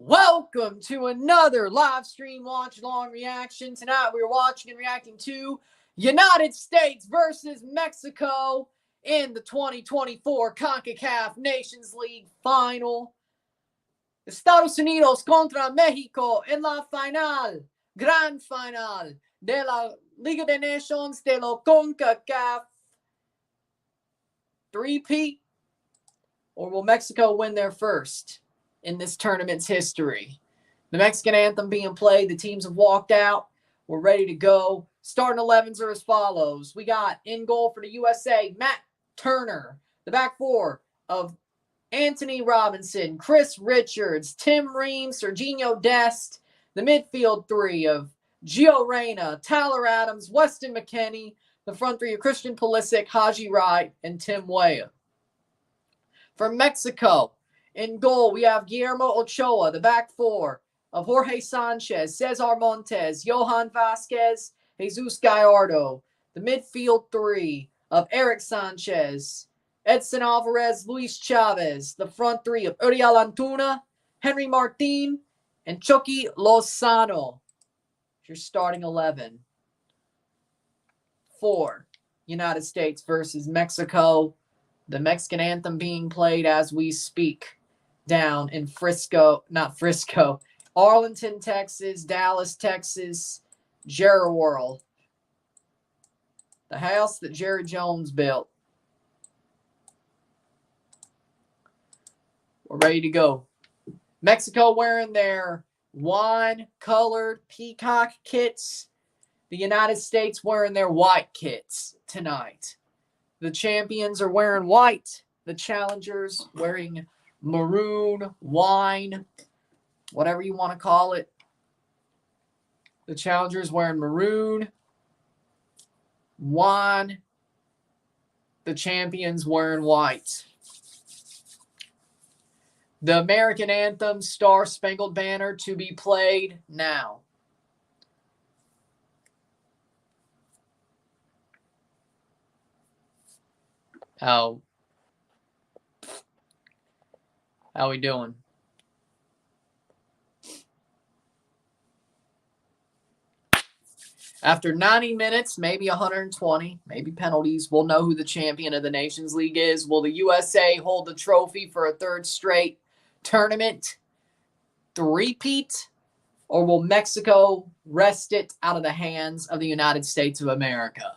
Welcome to another live stream watch-along reaction. Tonight we're watching and reacting to United States versus Mexico in the 2024 CONCACAF Nations League Final. Estados Unidos contra México en la final, gran final de la Liga de Nations de la CONCACAF. Three-peat, or will Mexico win their first in this tournament's history? The Mexican anthem being played. The teams have walked out. We're ready to go. Starting 11s are as follows. We got in goal for the USA, Matt Turner. The back four of Anthony Robinson, Chris Richards, Tim Ream, Serginho Dest. The midfield three of Gio Reyna, Tyler Adams, Weston McKennie. The front three of Christian Pulisic, Haji Wright, and Tim Weah. For Mexico, in goal, we have Guillermo Ochoa. The back four of Jorge Sanchez, Cesar Montes, Johan Vasquez, Jesus Gallardo. The midfield three of Eric Sanchez, Edson Alvarez, Luis Chavez. The front three of Uriel Antuna, Henry Martin, and Chucky Lozano. Your starting 11 for United States versus Mexico. The Mexican anthem being played as we speak down in Arlington, Texas, Dallas, Texas, Girault, the house that Jerry Jones built. We're ready to go. Mexico wearing their wine-colored peacock kits. The United States wearing their white kits tonight. The champions are wearing white. The challengers wearing maroon, wine, whatever you want to call it. The challengers wearing maroon, wine. The champions wearing white. The American anthem, Star Spangled Banner, to be played now. How we doing? After 90 minutes, maybe 120, maybe penalties, we'll know who the champion of the Nations League is. Will the USA hold the trophy for a third straight tournament three-peat? Or will Mexico wrest it out of the hands of the United States of America?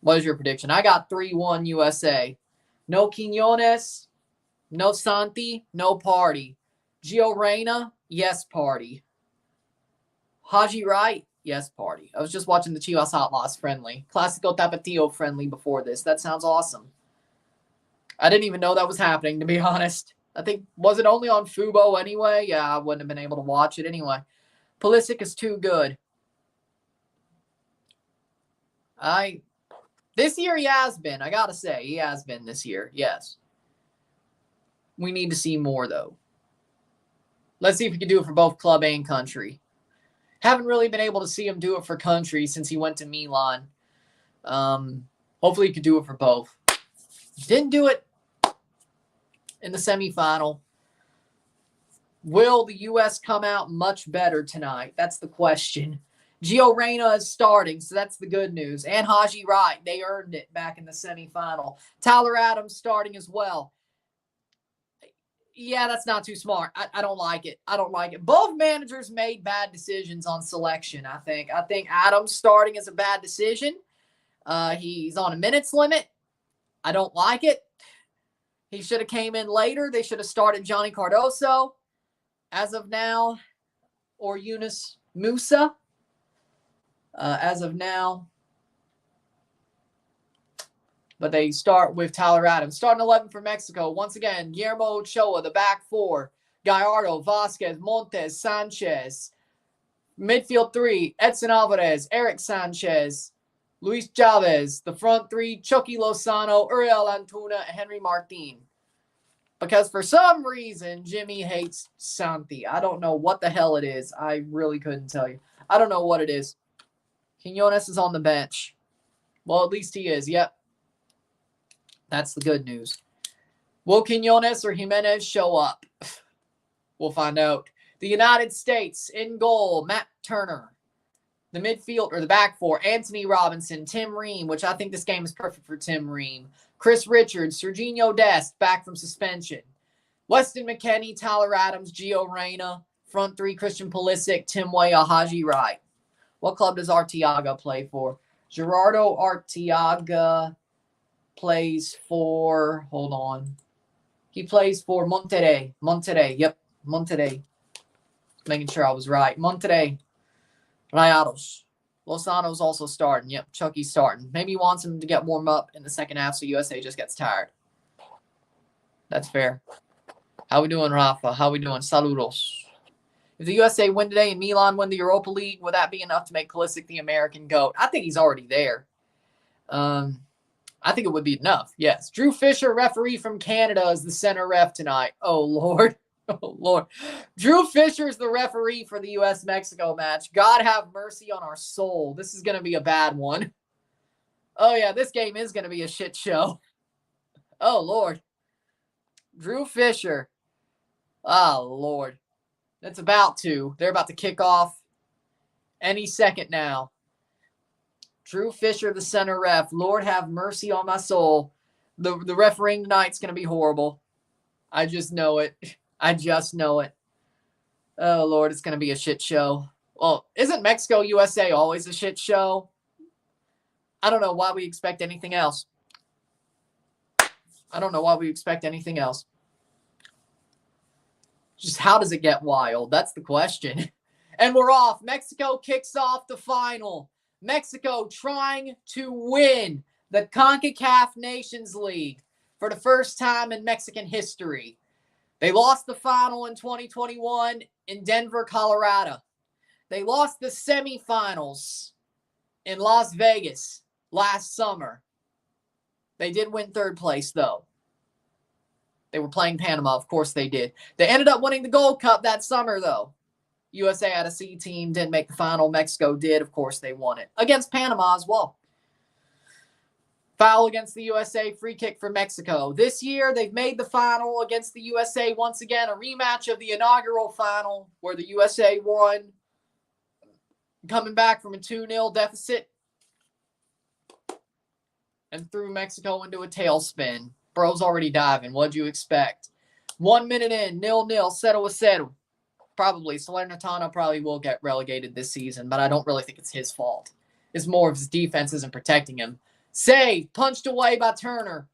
What is your prediction? I got 3-1 USA. No Quiñones, no Santi, no party. Gio Reyna, yes party. Haji Wright, yes party. I was just watching the Chivas Hot Loss friendly. Clásico Tapatio friendly before this. That sounds awesome. I didn't even know that was happening, to be honest. I think, was it only on Fubo anyway? Yeah, I wouldn't have been able to watch it anyway. Pulisic is too good. This year he has been. I got to say, he has been this year. Yes. We need to see more, though. Let's see if he can do it for both club and country. Haven't really been able to see him do it for country since he went to Milan. Hopefully he could do it for both. Didn't do it in the semifinal. Will the U.S. come out much better tonight? That's the question. Gio Reyna is starting, so that's the good news. And Haji Wright, they earned it back in the semifinal. Tyler Adams starting as well. Yeah, that's not too smart. I don't like it. I don't like it. Both managers made bad decisions on selection, I think. I think Adams starting is a bad decision. He's on a minutes limit. I don't like it. He should have came in later. They should have started Johnny Cardoso as of now, or Yunus Musa. As of now. But they start with Tyler Adams. Starting 11 for Mexico. Once again, Guillermo Ochoa, the back four. Gallardo, Vasquez, Montes, Sanchez. Midfield three, Edson Alvarez, Eric Sanchez, Luis Chavez. The front three, Chucky Lozano, Uriel Antuna, and Henry Martin. Because for some reason, Jimmy hates Santi. I don't know what the hell it is. I really couldn't tell you. I don't know what it is. Quiñones is on the bench. Well, at least he is. Yep. That's the good news. Will Quinones or Jimenez show up? We'll find out. The United States in goal, Matt Turner. The midfield, or the back four, Anthony Robinson, Tim Ream, which I think this game is perfect for Tim Ream. Chris Richards, Serginho Dest, back from suspension. Weston McKennie, Tyler Adams, Gio Reyna. Front three, Christian Pulisic, Tim Weah, Haji Wright. What club does Arteaga play for? Gerardo Arteaga plays for, hold on. He plays for Monterrey. Yep, Monterrey. Making sure I was right. Monterrey. Rayados. Lozano's also starting. Yep, Chucky's starting. Maybe he wants him to get warmed up in the second half so USA just gets tired. That's fair. How we doing, Rafa? How we doing? Saludos. If the USA win today and Milan win the Europa League, would that be enough to make Pulisic the American GOAT? I think he's already there. I think it would be enough, yes. Drew Fisher, referee from Canada, is the center ref tonight. Oh, Lord. Oh, Lord. Drew Fisher is the referee for the U.S.-Mexico match. God have mercy on our soul. This is going to be a bad one. Oh, yeah, this game is going to be a shit show. Oh, Lord. Drew Fisher. Oh, Lord. That's about to. They're about to kick off any second now. Drew Fisher, the center ref. Lord have mercy on my soul. The refereeing tonight's going to be horrible. I just know it. I just know it. Oh, Lord, it's going to be a shit show. Well, isn't Mexico-USA always a shit show? I don't know why we expect anything else. I don't know why we expect anything else. Just how does it get wild? That's the question. And we're off. Mexico kicks off the final. Mexico trying to win the CONCACAF Nations League for the first time in Mexican history. They lost the final in 2021 in Denver, Colorado. They lost the semifinals in Las Vegas last summer. They did win third place, though. They were playing Panama. Of course they did. They ended up winning the Gold Cup that summer, though. USA had a C team, didn't make the final. Mexico did. Of course they won it. Against Panama as well. Foul against the USA, free kick for Mexico. This year, they've made the final against the USA once again. A rematch of the inaugural final where the USA won. Coming back from a 2-0 deficit. And threw Mexico into a tailspin. Bro's already diving. What'd you expect? 1 minute in, 0-0, 0-0. Probably. Salernitana probably will get relegated this season, but I don't really think it's his fault. It's more of his defense isn't protecting him. Save, punched away by Turner.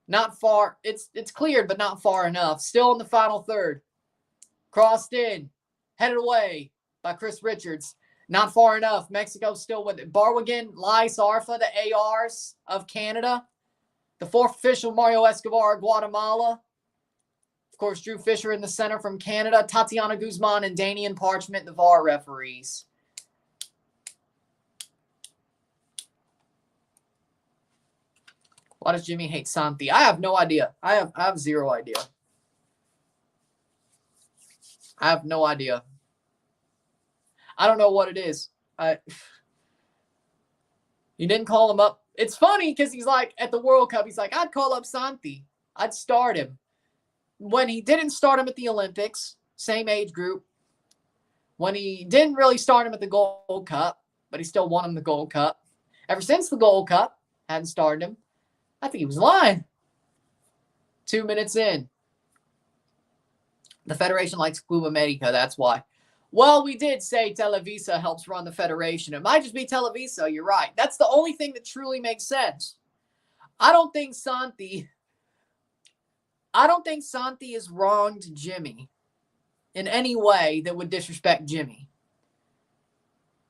Not far. It's cleared, but not far enough. Still in the final third. Crossed in. Headed away by Chris Richards. Not far enough. Mexico still with it. Barwagan, Lais Arfa, the ARs of Canada. The fourth official, Mario Escobar, Guatemala. Of course, Drew Fisher in the center from Canada. Tatiana Guzman and Danian Parchment, the VAR referees. Why does Jimmy hate Santi? I have no idea. I have zero idea. I have no idea. I don't know what it is. You didn't call him up. It's funny because he's like, at the World Cup, he's like, I'd call up Santi. I'd start him. When he didn't start him at the Olympics, same age group. When he didn't really start him at the Gold Cup, but he still won him the Gold Cup. Ever since the Gold Cup, hadn't started him. I think he was lying. 2 minutes in. The Federation likes Club America, that's why. Well, we did say Televisa helps run the Federation. It might just be Televisa, you're right. That's the only thing that truly makes sense. I don't think Santi has wronged Jimmy in any way that would disrespect Jimmy.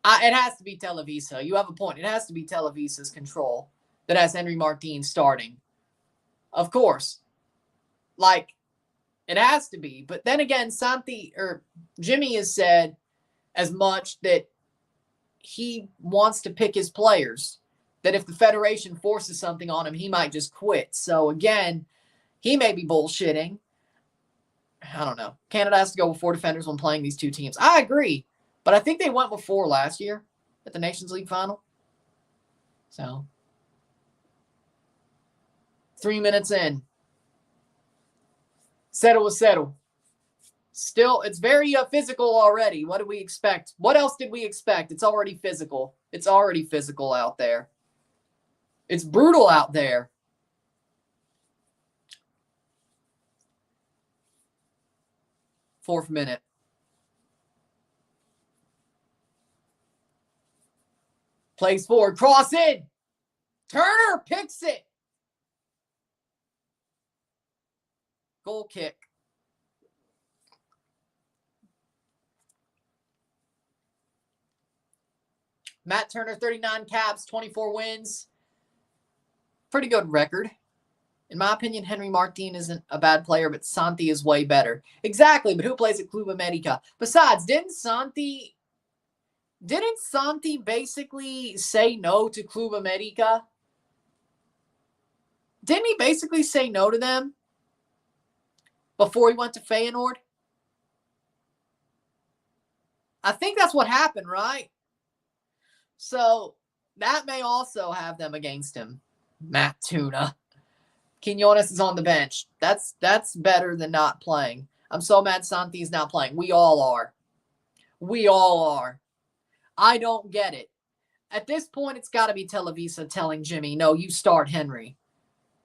It has to be Televisa. You have a point. It has to be Televisa's control that has Henry Martin starting. Of course. Like, it has to be. But then again, Jimmy has said as much that he wants to pick his players. That if the Federation forces something on him, he might just quit. So again, he may be bullshitting. I don't know. Canada has to go with 4 defenders when playing these two teams. I agree. But I think they went with 4 last year at the Nations League final. So 3 minutes in. Settle was settle. Still, it's very physical already. What did we expect? What else did we expect? It's already physical. It's already physical out there. It's brutal out there. Fourth minute. Plays forward. Cross in. Turner picks it. Goal kick. Matt Turner, 39 caps, 24 wins. Pretty good record. In my opinion, Henry Martin isn't a bad player, but Santi is way better. Exactly, but who plays at Club America? Besides, didn't Santi basically say no to Club America? Didn't he basically say no to them before he went to Feyenoord? I think that's what happened, right? So that may also have them against him. Matt Tuna. Quinones is on the bench. That's better than not playing. I'm so mad Santi's not playing. We all are. We all are. I don't get it. At this point, it's got to be Televisa telling Jimmy, no, you start Henry.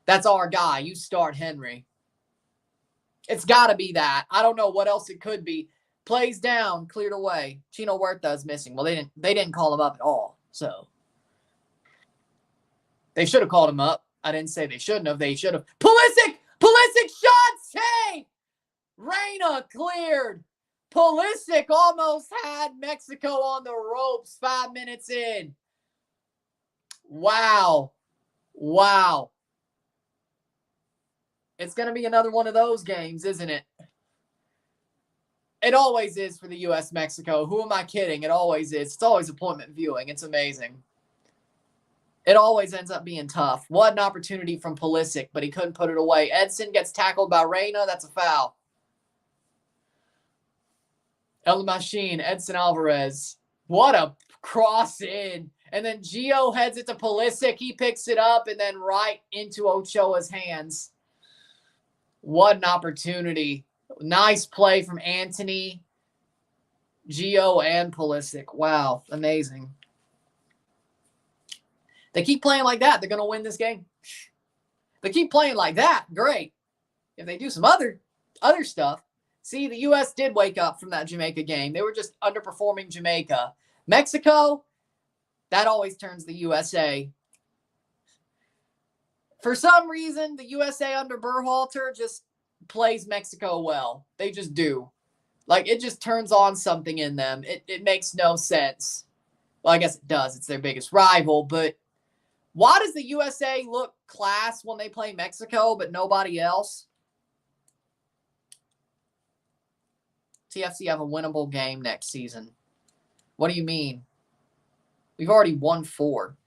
That's our guy. You start Henry. It's got to be that. I don't know what else it could be. Plays down, cleared away. Chino Huerta is missing. Well, they didn't call him up at all. So they should have called him up. I didn't say they shouldn't have. They should have. Pulisic shot save. Reyna cleared. Pulisic almost had Mexico on the ropes 5 minutes in. Wow. It's going to be another one of those games, isn't it? It always is for the U.S.-Mexico. Who am I kidding? It always is. It's always appointment viewing. It's amazing. It always ends up being tough. What an opportunity from Pulisic, but he couldn't put it away. Edson gets tackled by Reyna. That's a foul. El Machine, Edson Alvarez. What a cross in. And then Gio heads it to Pulisic. He picks it up and then right into Ochoa's hands. What an opportunity. Nice play from Anthony, Gio, and Pulisic. Wow, amazing. They keep playing like that, they're going to win this game. They keep playing like that, great. If they do some other stuff. See, the U.S. did wake up from that Jamaica game. They were just underperforming Jamaica. Mexico, that always turns the USA. For some reason, the USA under Berhalter just plays Mexico well. They just do. Like, it just turns on something in them. It makes no sense. Well, I guess it does. It's their biggest rival, but why does the USA look class when they play Mexico, but nobody else? TFC have a winnable game next season. What do you mean? We've already won 4.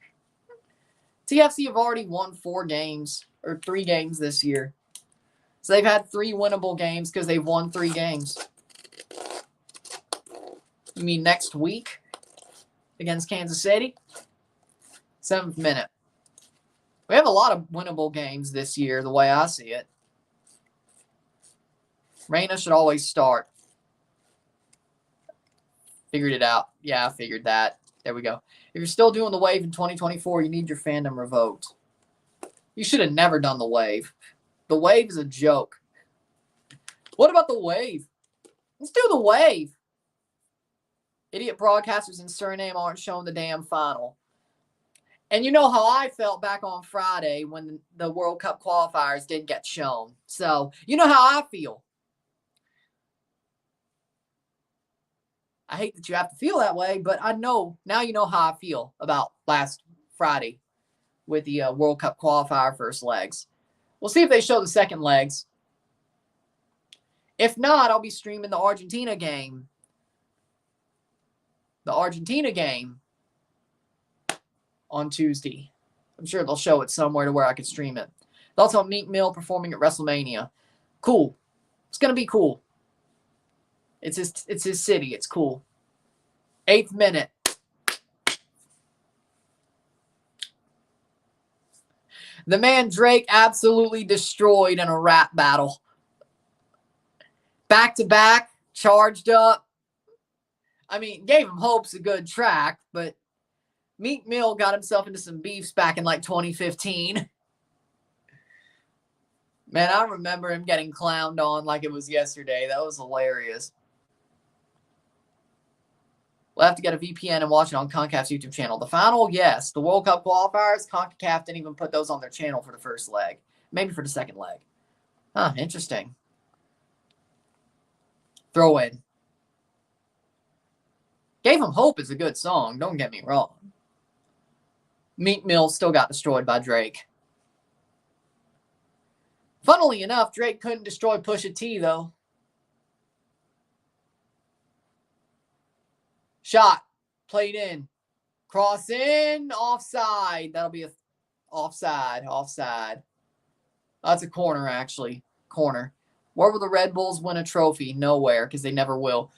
TFC have already won 4 games, or 3 games this year. So they've had 3 winnable games because they've won 3 games. You mean next week against Kansas City? 7th minute. We have a lot of winnable games this year, the way I see it. Reyna should always start. Figured it out. Yeah, I figured that. There we go. If you're still doing the wave in 2024, you need your fandom revoked. You should have never done the wave. The wave is a joke. What about the wave? Let's do the wave. Idiot broadcasters in Suriname aren't showing the damn final. And you know how I felt back on Friday when the World Cup qualifiers didn't get shown. So, you know how I feel. I hate that you have to feel that way, but I know, now you know how I feel about last Friday with the World Cup qualifier first legs. We'll see if they show the second legs. If not, I'll be streaming the Argentina game. The Argentina game on Tuesday. I'm sure they'll show it somewhere to where I could stream it. They'll tell Meek Mill performing at WrestleMania. Cool. It's going to be cool. It's his city. It's cool. 8th minute. The man Drake absolutely destroyed in a rap battle. Back-to-back, charged up. I mean, gave him Hope's a good track, but Meek Mill got himself into some beefs back in like 2015. Man, I remember him getting clowned on like it was yesterday. That was hilarious. We'll have to get a VPN and watch it on CONCACAF's YouTube channel. The final, yes. The World Cup qualifiers, CONCACAF didn't even put those on their channel for the first leg. Maybe for the second leg. Huh, interesting. Throw in. Gave Him Hope is a good song, don't get me wrong. Meek Mill still got destroyed by Drake. Funnily enough, Drake couldn't destroy Pusha T, though. Shot. Played in. Cross in. Offside. That'll be a offside. Offside. That's a corner, actually. Corner. Where will the Red Bulls win a trophy? Nowhere, because they never will.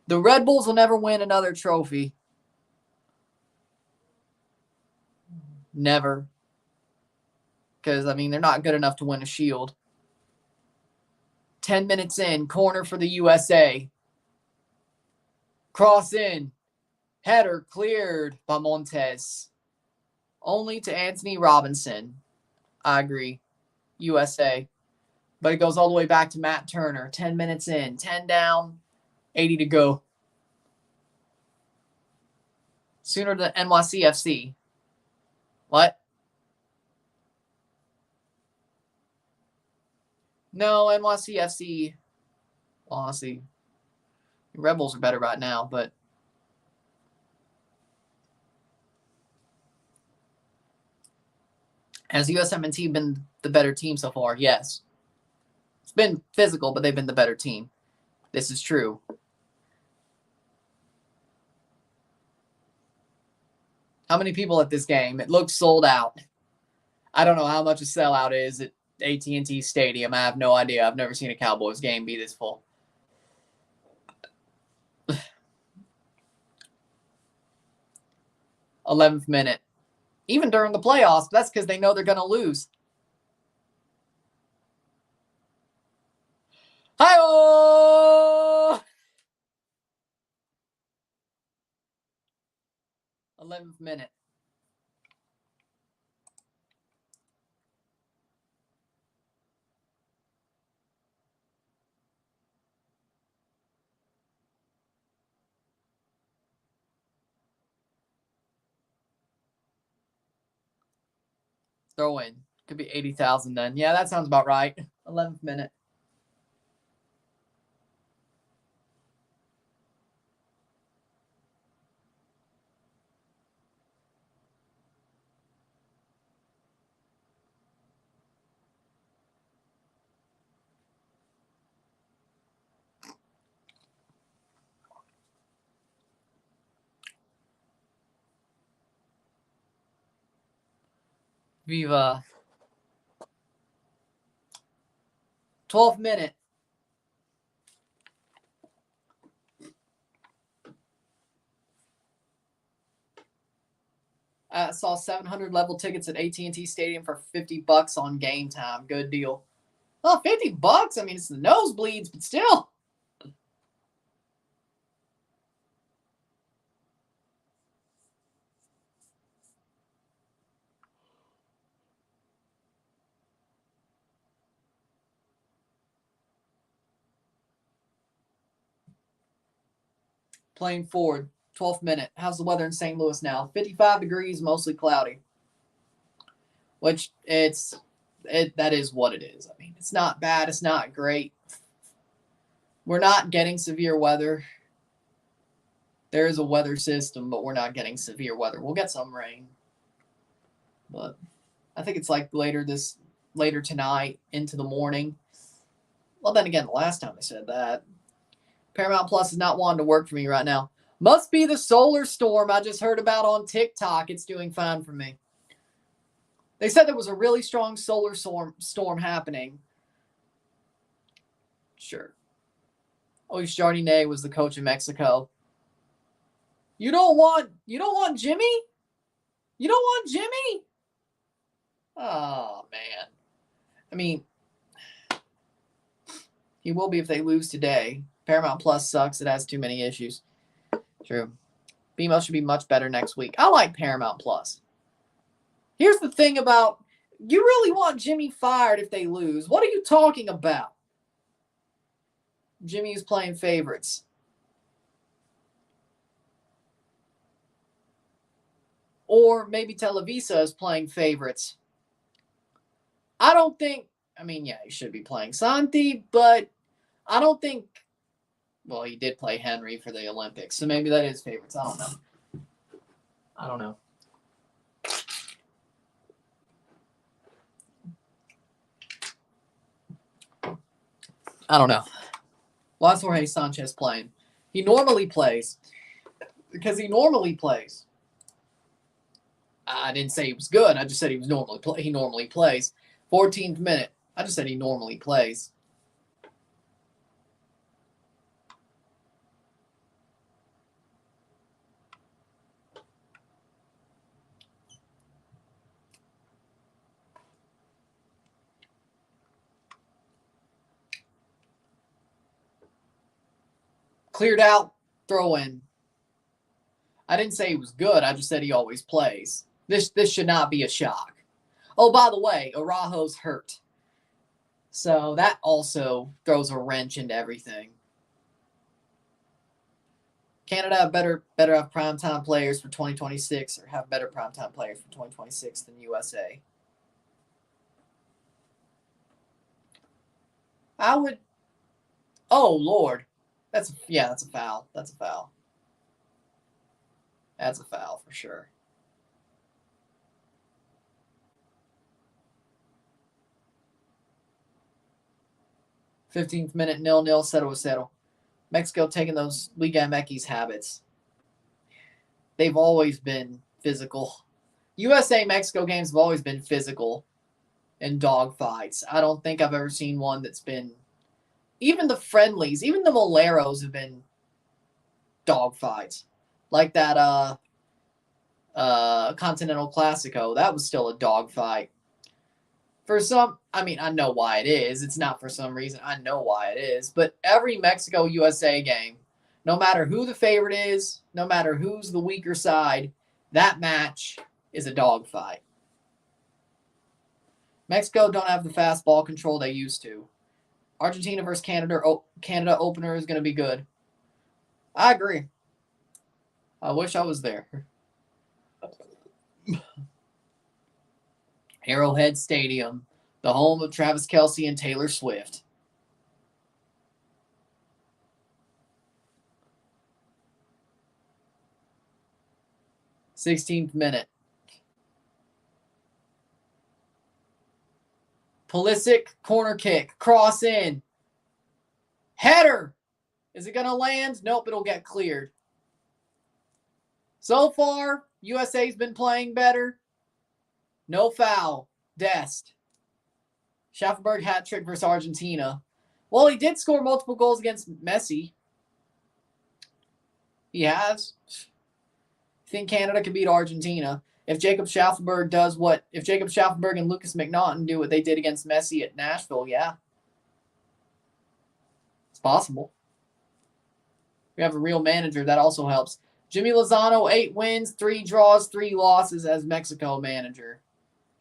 The Red Bulls will never win another trophy. Never. Because, I mean, they're not good enough to win a shield. 10 minutes in. Corner for the USA. Cross in. Header cleared by Montez. Only to Anthony Robinson. I agree. USA. But it goes all the way back to Matt Turner. 10 minutes in. 10 down. 80 to go. Sooner than NYCFC. What? No, NYCFC. Honestly, the Red Bulls are better right now, but has USMNT been the better team so far? Yes. It's been physical, but they've been the better team. This is true. How many people at this game? It looks sold out. I don't know how much a sellout is at AT&T Stadium. I have no idea. I've never seen a Cowboys game be this full. th minute. Even during the playoffs, that's because they know they're going to lose. Hi-oh! 11th minute. Throw in. Could be 80,000 then. Yeah, that sounds about right. 11th minute. Viva. 12th minute. I saw 700 level tickets at AT&T Stadium for $50 on game time. Good deal. Well, $50? I mean, it's the nosebleeds, but still. Playing forward. 12th minute. How's the weather in St. Louis now? 55 degrees, mostly cloudy. Which that is what it is. I mean, it's not bad. It's not great. We're not getting severe weather. There is a weather system, but we're not getting severe weather. We'll get some rain. But I think it's like later tonight into the morning. Well, then again, the last time I said that. Paramount Plus is not wanting to work for me right now. Must be the solar storm I just heard about on TikTok. It's doing fine for me. They said there was a really strong solar storm happening. Sure. Luis Jardine was the coach in Mexico. You don't want Jimmy? You don't want Jimmy? Oh, man. I mean, he will be if they lose today. Paramount Plus sucks. It has too many issues. True. BMO should be much better next week. I like Paramount Plus. Here's the thing about, you really want Jimmy fired if they lose. What are you talking about? Jimmy is playing favorites. Or maybe Televisa is playing favorites. I don't think, I mean, yeah, he should be playing Santi, but I don't think, well, he did play Henry for the Olympics, so maybe that is favorites. I don't know. I don't know. Why is Jorge Sanchez playing? He normally plays. Because he normally plays. I didn't say he was good. I just said he normally plays. 14th minute. I just said he normally plays. Cleared out, throw in. I didn't say he was good. I just said he always plays. This should not be a shock. Oh, by the way, Araujo's hurt. So that also throws a wrench into everything. Canada have better have primetime players for 2026 or have better primetime players for 2026 than USA. I would. Oh, Lord. That's a foul. That's a foul. That's a foul for sure. .15th minute, 0-0, 0-0. Mexico taking those Liga MX habits. They've always been physical. USA-Mexico games have always been physical and dogfights. I don't think I've ever seen one that's been... Even the friendlies, even the Moleros have been dogfights. Like that Continental Classico. That was still a dogfight. For some, I mean, I know why it is. It's not for some reason. I know why it is. But every Mexico-USA game, no matter who the favorite is, no matter who's the weaker side, that match is a dogfight. Mexico don't have the fast ball control they used to. Argentina versus Canada opener is going to be good. I agree. I wish I was there. Arrowhead Stadium, the home of Travis Kelce and Taylor Swift. .16th minute. Pulisic, corner kick, cross in. Header. Is it going to land? Nope, it'll get cleared. So far, USA's been playing better. No foul. Dest. Schaffenberg hat trick versus Argentina. Well, he did score multiple goals against Messi. He has. I think Canada can beat Argentina. If Jacob Schaffenberg and Lucas McNaughton do what they did against Messi at Nashville, yeah. It's possible. We have a real manager. That also helps. Jimmy Lozano, 8 wins, 3 draws, 3 losses as Mexico manager.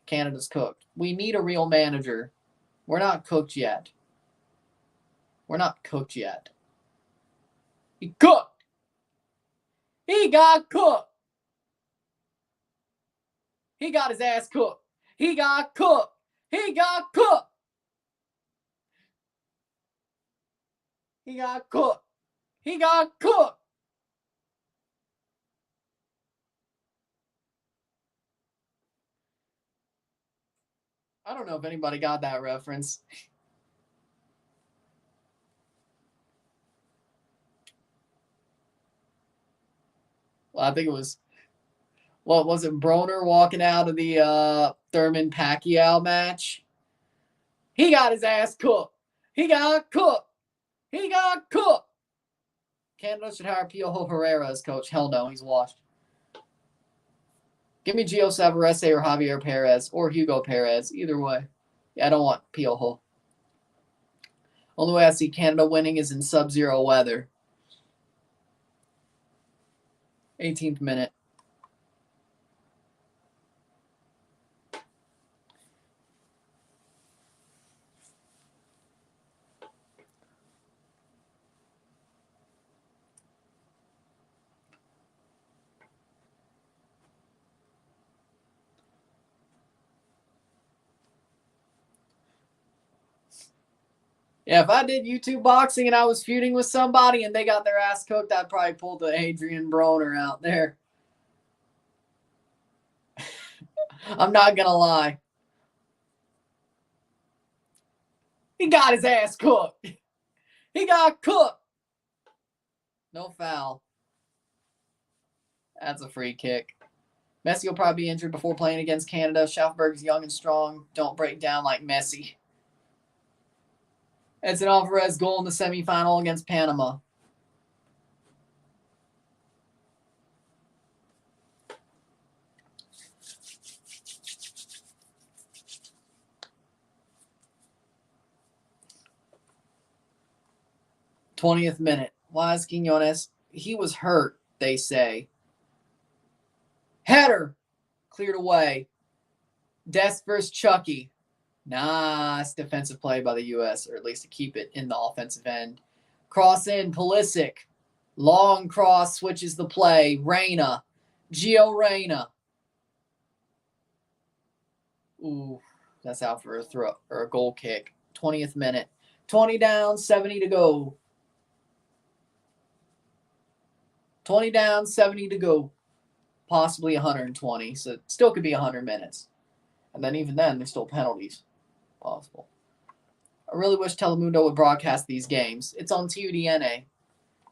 Canada's cooked. We need a real manager. We're not cooked yet. We're not cooked yet. He cooked. He got cooked. He got his ass cooked. He got cooked. He got cooked. He got cooked. He got cooked. I don't know if anybody got that reference. Well, I think it was, what was it, Broner walking out of the Thurman Pacquiao match? He got his ass cooked. He got cooked. He got cooked. Canada should hire Piojo Herrera as coach. Hell no, he's washed. Give me Gio Alvarez or Javier Perez or Hugo Perez. Either way. Yeah, I don't want Piojo. Only way I see Canada winning is in sub-zero weather. 18th minute. Yeah, if I did YouTube boxing and I was feuding with somebody and they got their ass cooked, I'd probably pull the Adrian Broner out there. I'm not going to lie. He got his ass cooked. He got cooked. No foul. That's a free kick. Messi will probably be injured before playing against Canada. Schaffberg is young and strong. Don't break down like Messi. It's an Alvarez goal in the semifinal against Panama. '20th minute. Why is Quinones? He was hurt, they say. Header. Cleared away. Dest versus Chucky. Nice defensive play by the U.S., or at least to keep it in the offensive end. Cross in, Pulisic. Long cross switches the play. Reyna. Gio Reyna. Ooh, that's out for a throw or a goal kick. 20th minute. 20 down, 70 to go. 20 down, 70 to go. Possibly 120, so it still could be 100 minutes. And then even then, there's still penalties possible. I really wish Telemundo would broadcast these games. It's on TUDNA.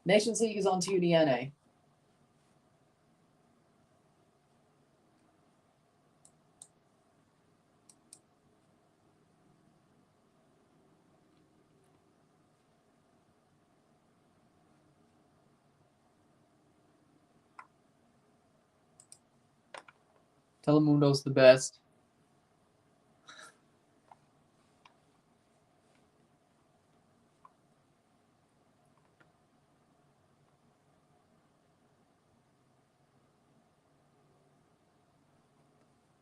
Nations League is on TUDNA. Telemundo's the best.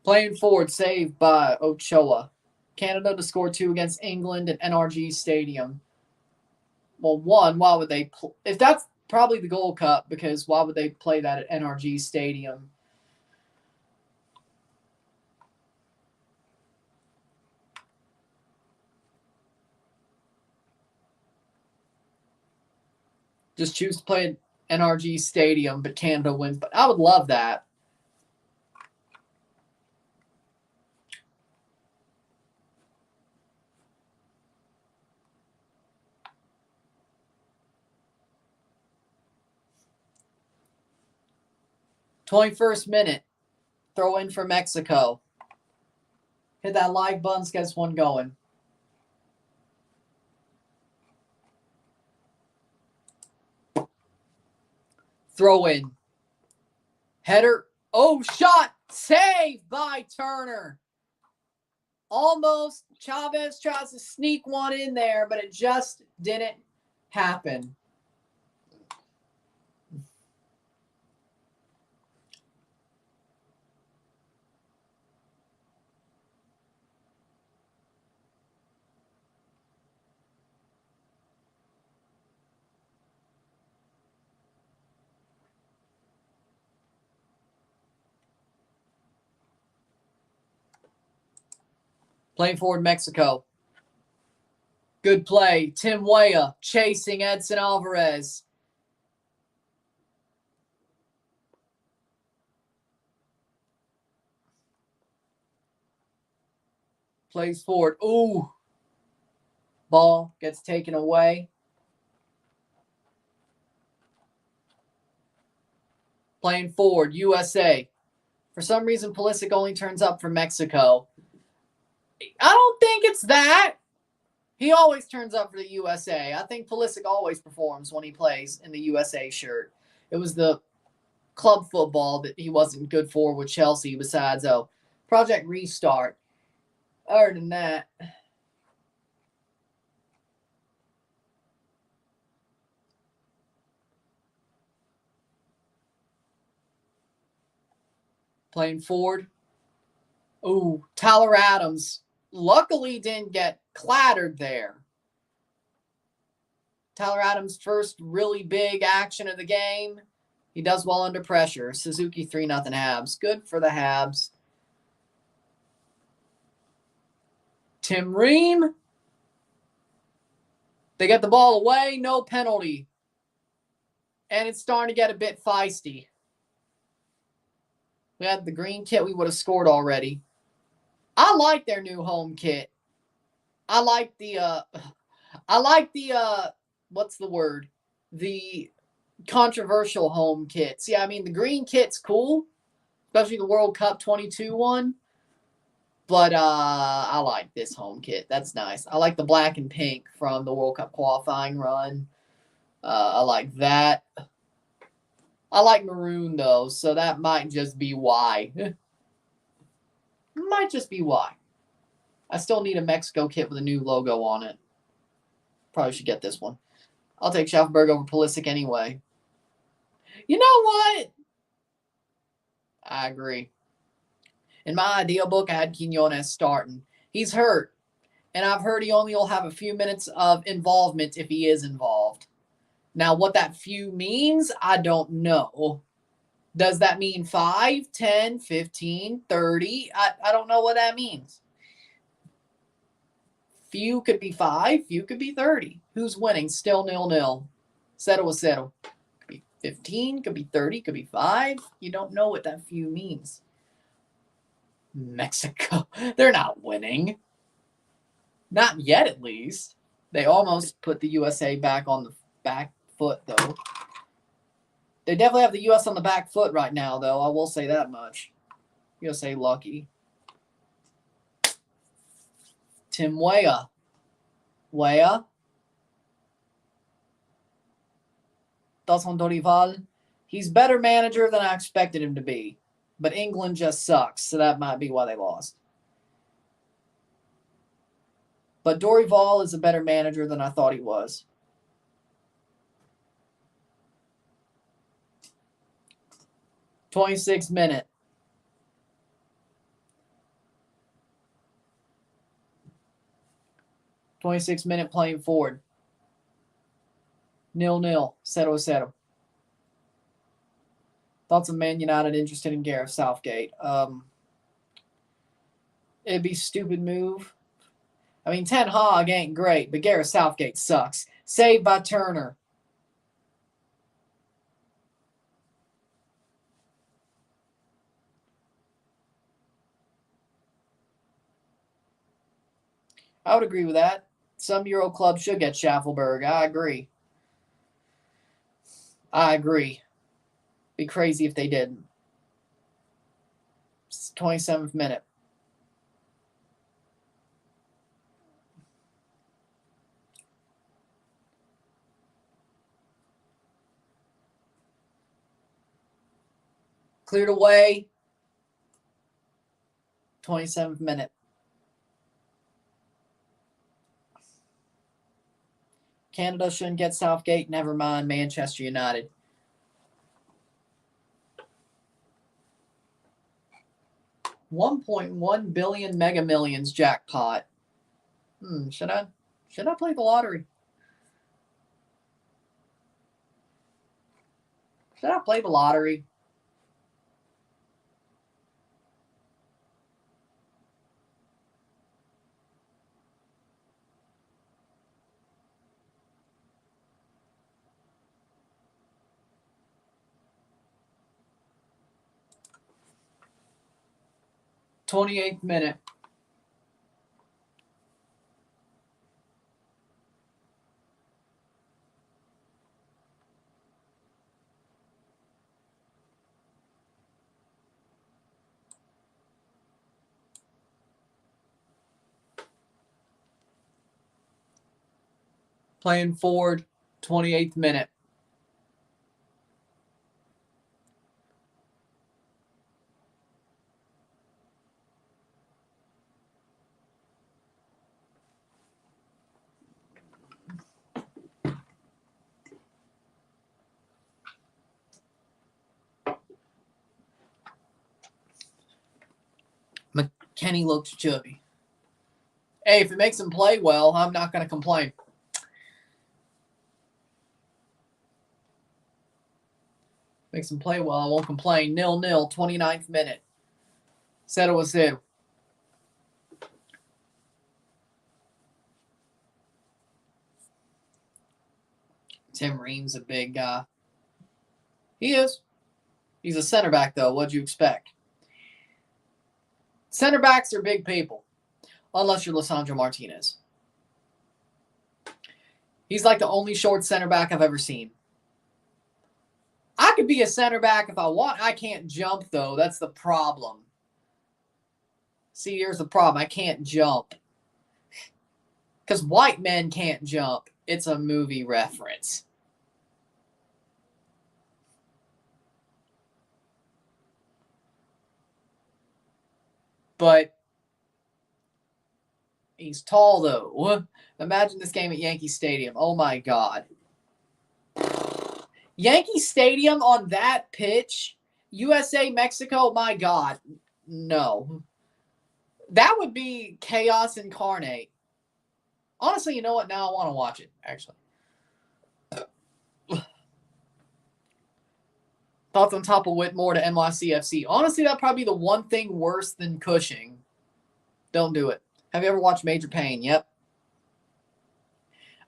Playing forward, saved by Ochoa. Canada to score 2 against England at NRG Stadium. Well, one, why would they... if that's probably the Gold Cup, because why would they play that at NRG Stadium? Just choose to play at NRG Stadium, but Canada wins. But I would love that. '21st minute. Throw in for Mexico. Hit that like button, gets one going. Throw in. Header. Oh, shot. Saved by Turner. Almost. Chavez tries to sneak one in there, but it just didn't happen. Playing forward, Mexico. Good play. Tim Weah chasing Edson Alvarez. Plays forward. Ooh. Ball gets taken away. Playing forward, USA. For some reason, Pulisic only turns up for Mexico. I don't think it's that. He always turns up for the USA. I think Pulisic always performs when he plays in the USA shirt. It was the club football that he wasn't good for with Chelsea besides, Project Restart. Other than that, playing forward. Ooh, Tyler Adams luckily didn't get clattered there. Tyler Adams' first really big action of the game. He does well under pressure. Suzuki 3-0 Habs. Good for the Habs. Tim Ream. They get the ball away. No penalty. And it's starting to get a bit feisty. We had the green kit. We would have scored already. I like their new home kit. I like the what's the word? The controversial home kits. Yeah, I mean, the green kit's cool, especially the World Cup 22 one. But I like this home kit. That's nice. I like the black and pink from the World Cup qualifying run. I like that. I like maroon, though, so that might just be why. Might just be why. I still need a Mexico kit with a new logo on it. Probably should get this one. I'll take Schaffenberg over Pulisic anyway. You know what? I agree. In my idea book, I had Quinones starting. He's hurt, and I've heard he only will have a few minutes of involvement if he is involved. Now, what that few means, I don't know. Does that mean 5, 10, 15, 30? I don't know what that means. Few could be 5, few could be 30. Who's winning? Still 0-0. 0-0. Could be 15, could be 30, could be 5. You don't know what that few means. Mexico. They're not winning. Not yet, at least. They almost put the USA back on the back foot, though. They definitely have the U.S. on the back foot right now, though. I will say that much. USA lucky. Tim Weah. Weah. Dawson Dorival. He's better manager than I expected him to be. But England just sucks, so that might be why they lost. But Dorival is a better manager than I thought he was. '26th minute. '26th minute playing forward. 0-0. 0-0. Thoughts of Man United interested in Gareth Southgate. It'd be a stupid move. I mean, Ten Hag ain't great, but Gareth Southgate sucks. Saved by Turner. I would agree with that. Some Euro clubs should get Schaffelberg. I agree. Be crazy if they didn't. 27th minute. Cleared away. 27th minute. Canada shouldn't get Southgate. Never mind. Manchester United. $1.1 billion Mega Millions jackpot. Should I play the lottery? Should I play the lottery? '28th minute. Playing forward, 28th minute. Kenny looked chubby. Hey, if it makes him play well, I'm not going to complain. Makes him play well, I won't complain. 0-0, 29th minute. Settle was it. Tim Ream's a big guy. He is. He's a center back, though. What'd you expect? Center backs are big people. Unless you're Lisandro Martinez. He's like the only short center back I've ever seen. I could be a center back if I want. I can't jump, though. That's the problem. See, here's the problem. I can't jump. Because white men can't jump. It's a movie reference. But he's tall, though. Imagine this game at Yankee Stadium. Oh, my God. Yankee Stadium on that pitch, USA, Mexico, my God. No. That would be chaos incarnate. Honestly, you know what? Now I want to watch it, actually. Thoughts on top of Whitmore to NYCFC. Honestly, that'd probably be the one thing worse than Cushing. Don't do it. Have you ever watched Major Payne? Yep.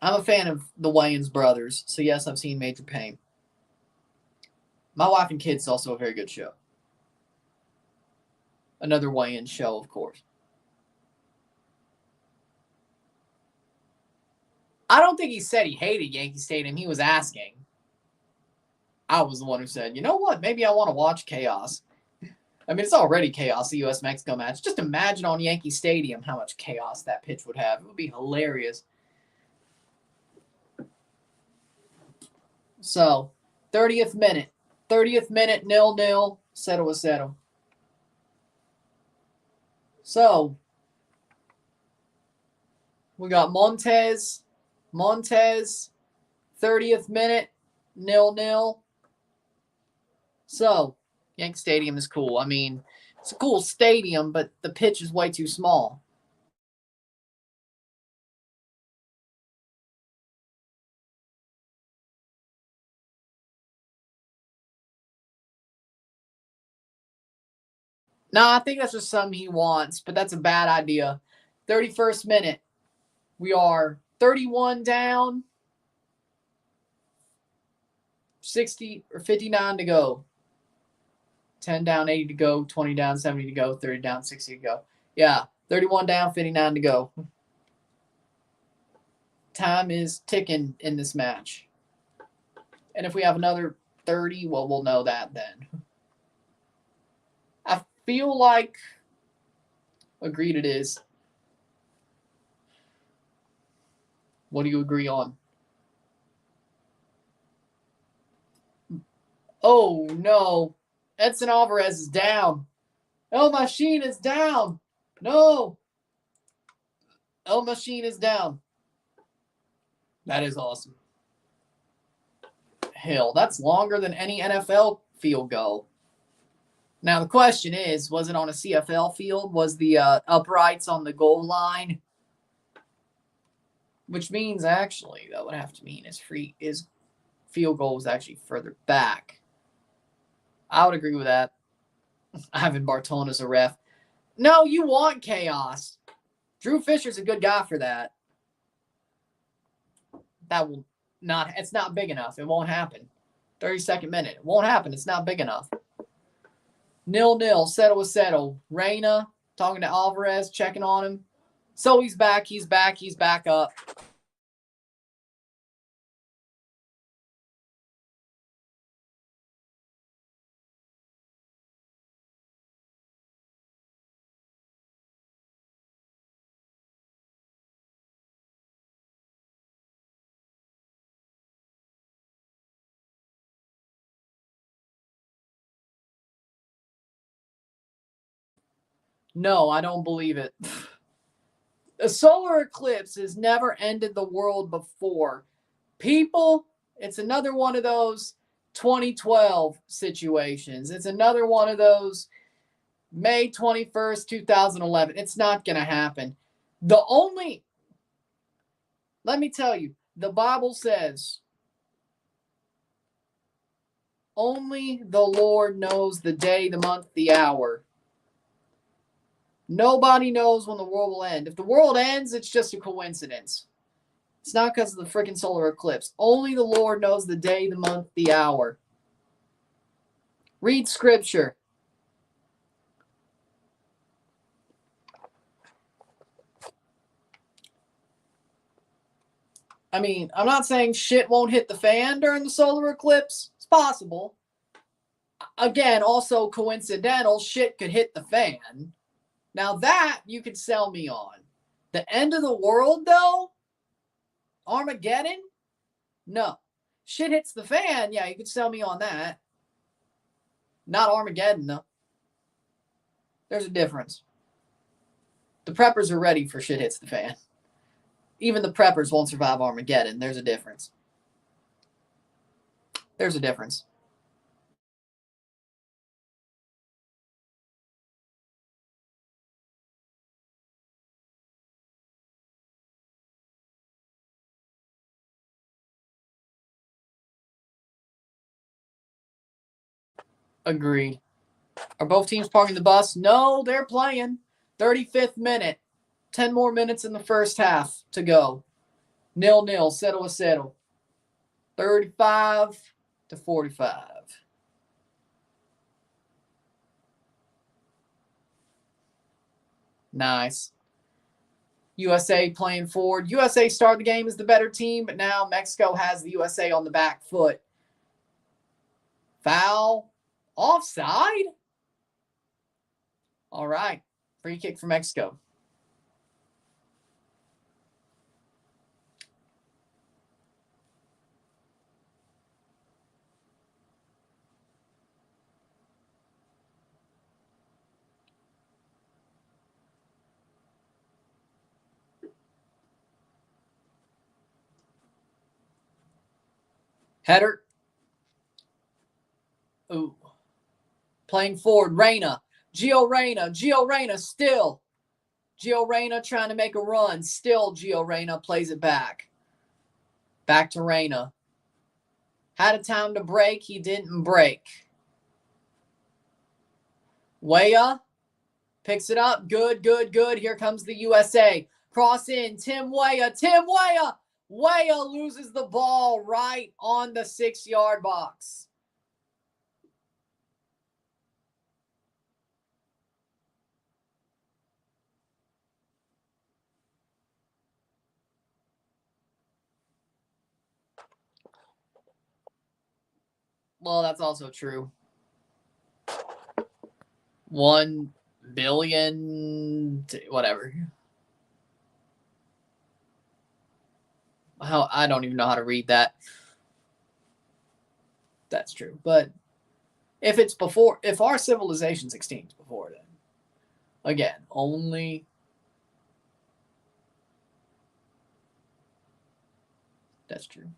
I'm a fan of the Wayans brothers, so yes, I've seen Major Payne. My Wife and Kids is also a very good show. Another Wayans show, of course. I don't think he said he hated Yankee Stadium. He was asking. I was the one who said, you know what? Maybe I want to watch chaos. I mean, it's already chaos, the U.S.-Mexico match. Just imagine on Yankee Stadium how much chaos that pitch would have. It would be hilarious. So, 30th minute. 30th minute, 0-0. Settle was settle. So, we got Montez, 30th minute, 0-0. So, Yankee Stadium is cool. I mean, it's a cool stadium, but the pitch is way too small. No, I think that's just something he wants, but that's a bad idea. 31st minute. We are 31 down. 60 or 59 to go. 10 down, 80 to go. 20 down, 70 to go. 30 down, 60 to go. Yeah, 31 down, 59 to go. Time is ticking in this match. And if we have another 30, well, we'll know that then. I feel like agreed it is. What do you agree on? Oh, no. Edson Alvarez is down. El Machine is down. No. El Machine is down. That is awesome. Hell, that's longer than any NFL field goal. Now, the question is, was it on a CFL field? Was the uprights on the goal line? Which means, actually, that would have to mean his field goal was actually further back. I would agree with that. Ivan Bartone's a ref. No, you want chaos. Drew Fisher's a good guy for that. That will not, it's not big enough. It won't happen. 32nd minute. It won't happen. It's not big enough. 0-0. Settle was settle. Reyna talking to Alvarez, checking on him. So he's back. He's back. He's back up. No, I don't believe it. A solar eclipse has never ended the world before. People, it's another one of those 2012 situations. It's another one of those May 21st, 2011. It's not going to happen. Let me tell you, the Bible says, only the Lord knows the day, the month, the hour. Nobody knows when the world will end. If the world ends, it's just a coincidence. It's not because of the freaking solar eclipse. Only the Lord knows the day, the month, the hour. Read scripture. I mean, I'm not saying shit won't hit the fan during the solar eclipse. It's possible. Again, also coincidental, shit could hit the fan. Now that you could sell me on. The end of the world, though? Armageddon? No. Shit hits the fan, yeah, you could sell me on that. Not Armageddon, though. There's a difference. The preppers are ready for shit hits the fan. Even the preppers won't survive Armageddon. There's a difference. There's a difference. Agreed. Are both teams parking the bus? No, they're playing. 35th minute. 10 more minutes in the first half to go. 0-0. 0-0. 35-45. Nice. USA playing forward. USA started the game as the better team, but now Mexico has the USA on the back foot. Foul. Offside? All right. Free kick for Mexico. Header. Ooh. Playing forward. Reyna. Gio Reyna still. Gio Reyna trying to make a run. Still Gio Reyna plays it back. Back to Reyna. Had a time to break. He didn't break. Weah picks it up. Good. Here comes the USA. Cross in. Tim Weah. Weah loses the ball right on the 6-yard box. Well, that's also true. 1 billion, whatever. I don't even know how to read that. That's true. But if our civilization's extinct before then, again, only. That's true.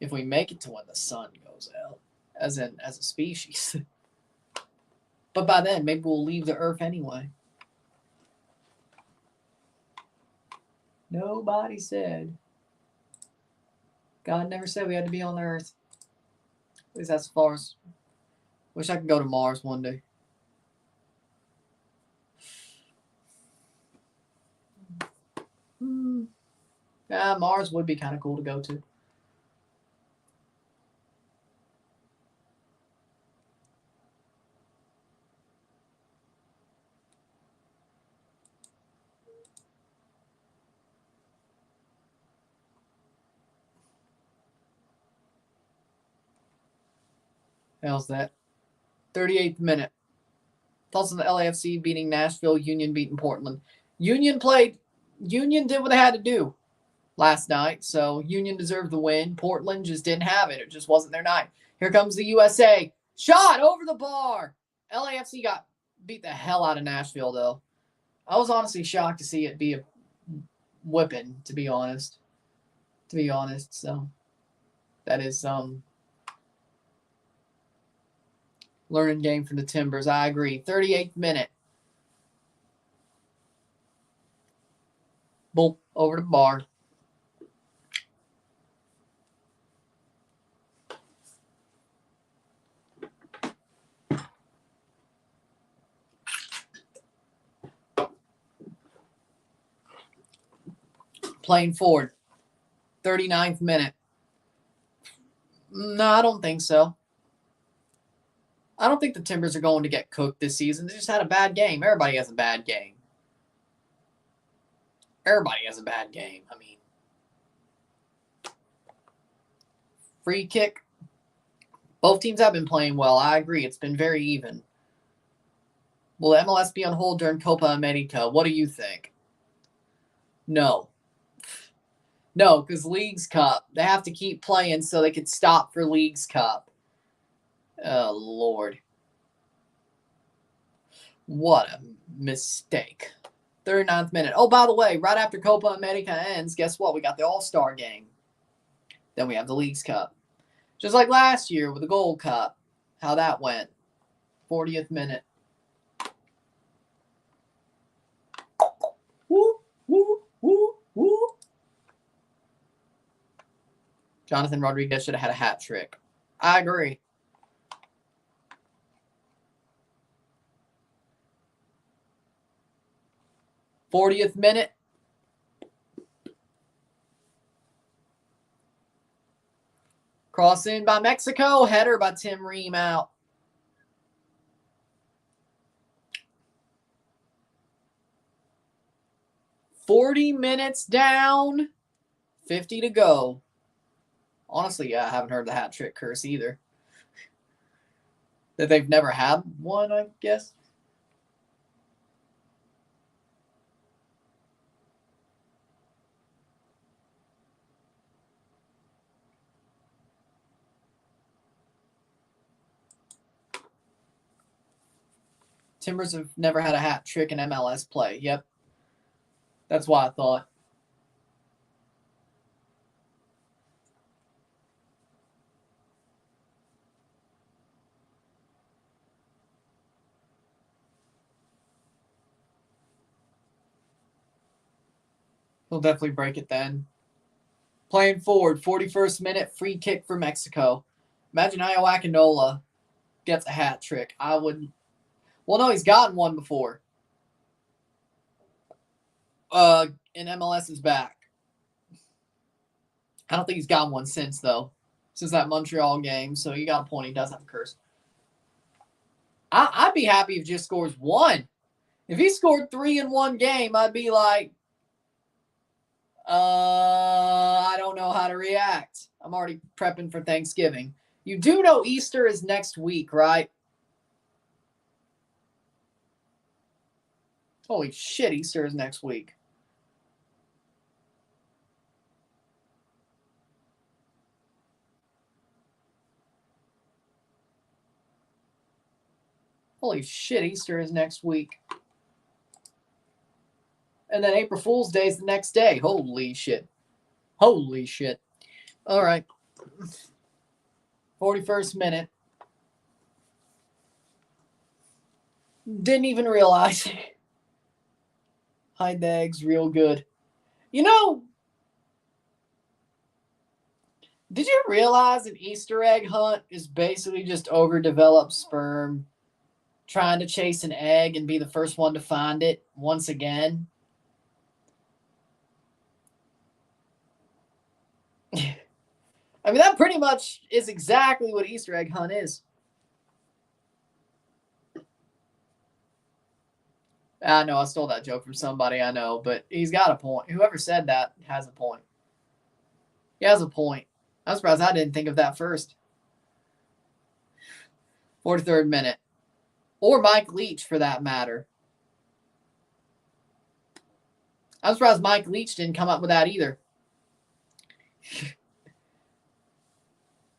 If we make it to when the sun goes out, as a species. But by then, maybe we'll leave the Earth anyway. Nobody said. God never said we had to be on the Earth. At least that's as far as. Wish I could go to Mars one day. Yeah, Mars would be kind of cool to go to. How's that? 38th minute. Thoughts on the LAFC beating Nashville, Union beating Portland. Union did what they had to do last night, so Union deserved the win. Portland just didn't have it. It just wasn't their night. Here comes the USA. Shot over the bar. LAFC got beat the hell out of Nashville, though. I was honestly shocked to see it be a whipping, to be honest. So that is Learning game for the Timbers. I agree. 38th minute. Boom. Over the bar. Playing forward. 39th minute. No, I don't think so. I don't think the Timbers are going to get cooked this season. They just had a bad game. Everybody has a bad game. Everybody has a bad game. I mean, free kick. Both teams have been playing well. I agree. It's been very even. Will MLS be on hold during Copa America? What do you think? No. No, because Leagues Cup, they have to keep playing so they could stop for Leagues Cup. Oh, Lord. What a mistake. 39th minute. Oh, by the way, right after Copa America ends, guess what? We got the All-Star game. Then we have the Leagues Cup. Just like last year with the Gold Cup. How that went. 40th minute. Woo, woo, woo, woo. Jonathan Rodriguez should have had a hat trick. I agree. '40th minute. Cross in by Mexico. Header by Tim Ream out. $40 minutes down. 50 to go. Honestly, yeah, I haven't heard the hat trick curse either. That they've never had one, I guess. Timbers have never had a hat trick in MLS play. Yep. That's why I thought. He'll definitely break it then. Playing forward, 41st minute, free kick for Mexico. Imagine Io Akinola gets a hat trick. I wouldn't. Well, no, he's gotten one before. In MLS's back. I don't think he's gotten one since, though. Since that Montreal game. So you got a point. He does have a curse. I'd be happy if he just scores one. If he scored 3 in one game, I'd be like, I don't know how to react. I'm already prepping for Thanksgiving. You do know Easter is next week, right? Holy shit, Easter is next week. Holy shit, Easter is next week. And then April Fool's Day is the next day. Holy shit. Holy shit. All right. 41st minute. Didn't even realize. Hide the eggs real good. You know, did you realize an Easter egg hunt is basically just overdeveloped sperm trying to chase an egg and be the first one to find it once again? I mean, that pretty much is exactly what Easter egg hunt is. I know I stole that joke from somebody I know, but he's got a point. Whoever said that has a point. He has a point. I'm surprised I didn't think of that first. 43rd minute. Or Mike Leach, for that matter. I'm surprised Mike Leach didn't come up with that either.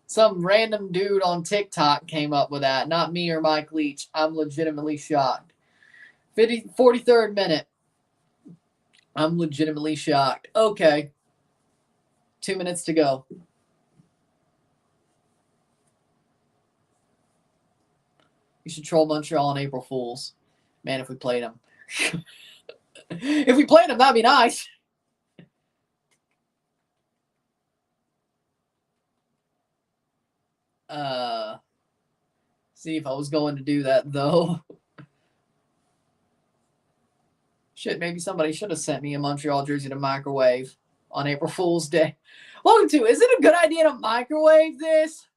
Some random dude on TikTok came up with that. Not me or Mike Leach. I'm legitimately shocked. 43rd minute. I'm legitimately shocked. Okay. 2 minutes to go. You should troll Montreal on April Fools. Man, if we played them. If we played them, that'd be nice. See if I was going to do that, though. Shit, maybe somebody should have sent me a Montreal jersey to microwave on April Fool's Day. Welcome to, is it a good idea to microwave this?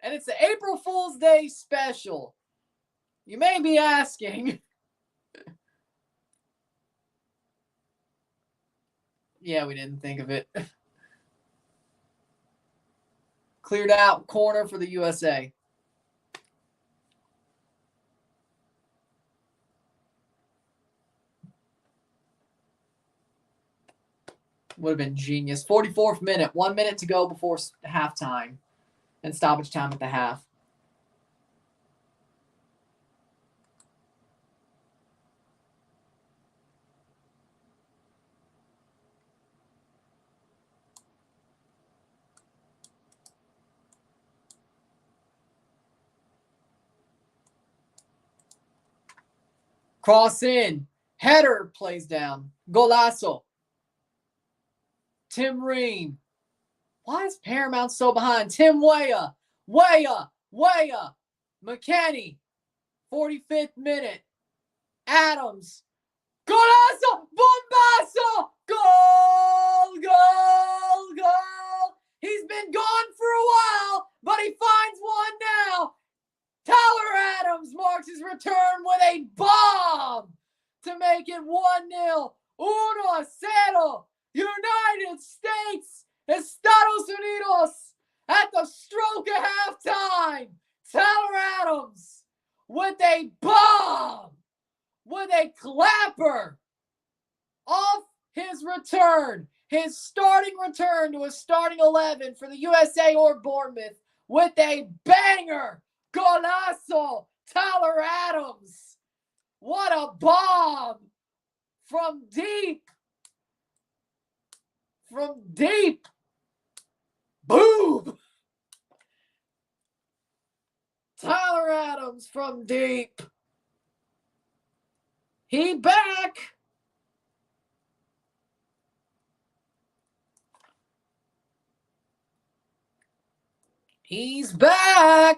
And it's the April Fool's Day special. You may be asking. Yeah, we didn't think of it. Cleared out corner for the USA. Would have been genius. 44th minute. 1 minute to go before halftime. And stoppage time at the half. Cross in. Header plays down. Golazo. Tim Ream. Why is Paramount so behind? Tim Weah. McKenny. 45th minute. Adams. Golazo. Bombazo. Goal. He's been gone for a while, but he finds one now. Tyler Adams marks his return with a bomb to make it 1-0. 1-0. United States, Estados Unidos at the stroke of halftime. Tyler Adams with a bomb, with a clapper off his return, his starting return to a starting 11 for the USA or Bournemouth with a banger. Golazo, Tyler Adams. What a bomb from deep. From deep. Boom. Tyler Adams from deep. He back. He's back.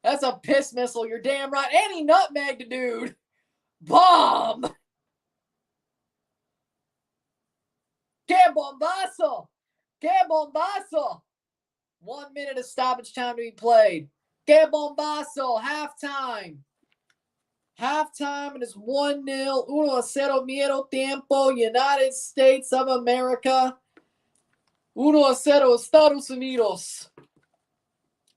That's a piss missile. You're damn right. And he nutmegged a dude. Bomb. Que bombazo. Que bombazo. 1 minute of stoppage time to be played. Que bombazo. Halftime. Halftime. It is 1-0. 1-0 miedo tiempo. United States of America. 1-0 Estados Unidos.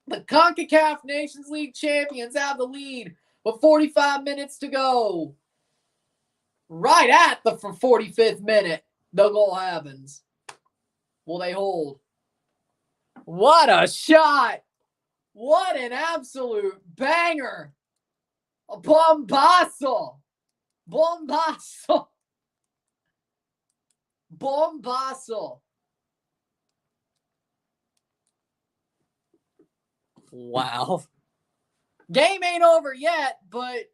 The CONCACAF Nations League champions have the lead with 45 minutes to go. Right at the 45th minute, the goal happens. Will they hold? What a shot! What an absolute banger! A bombazo! Bombazo! Bombazo! Wow. Game ain't over yet, but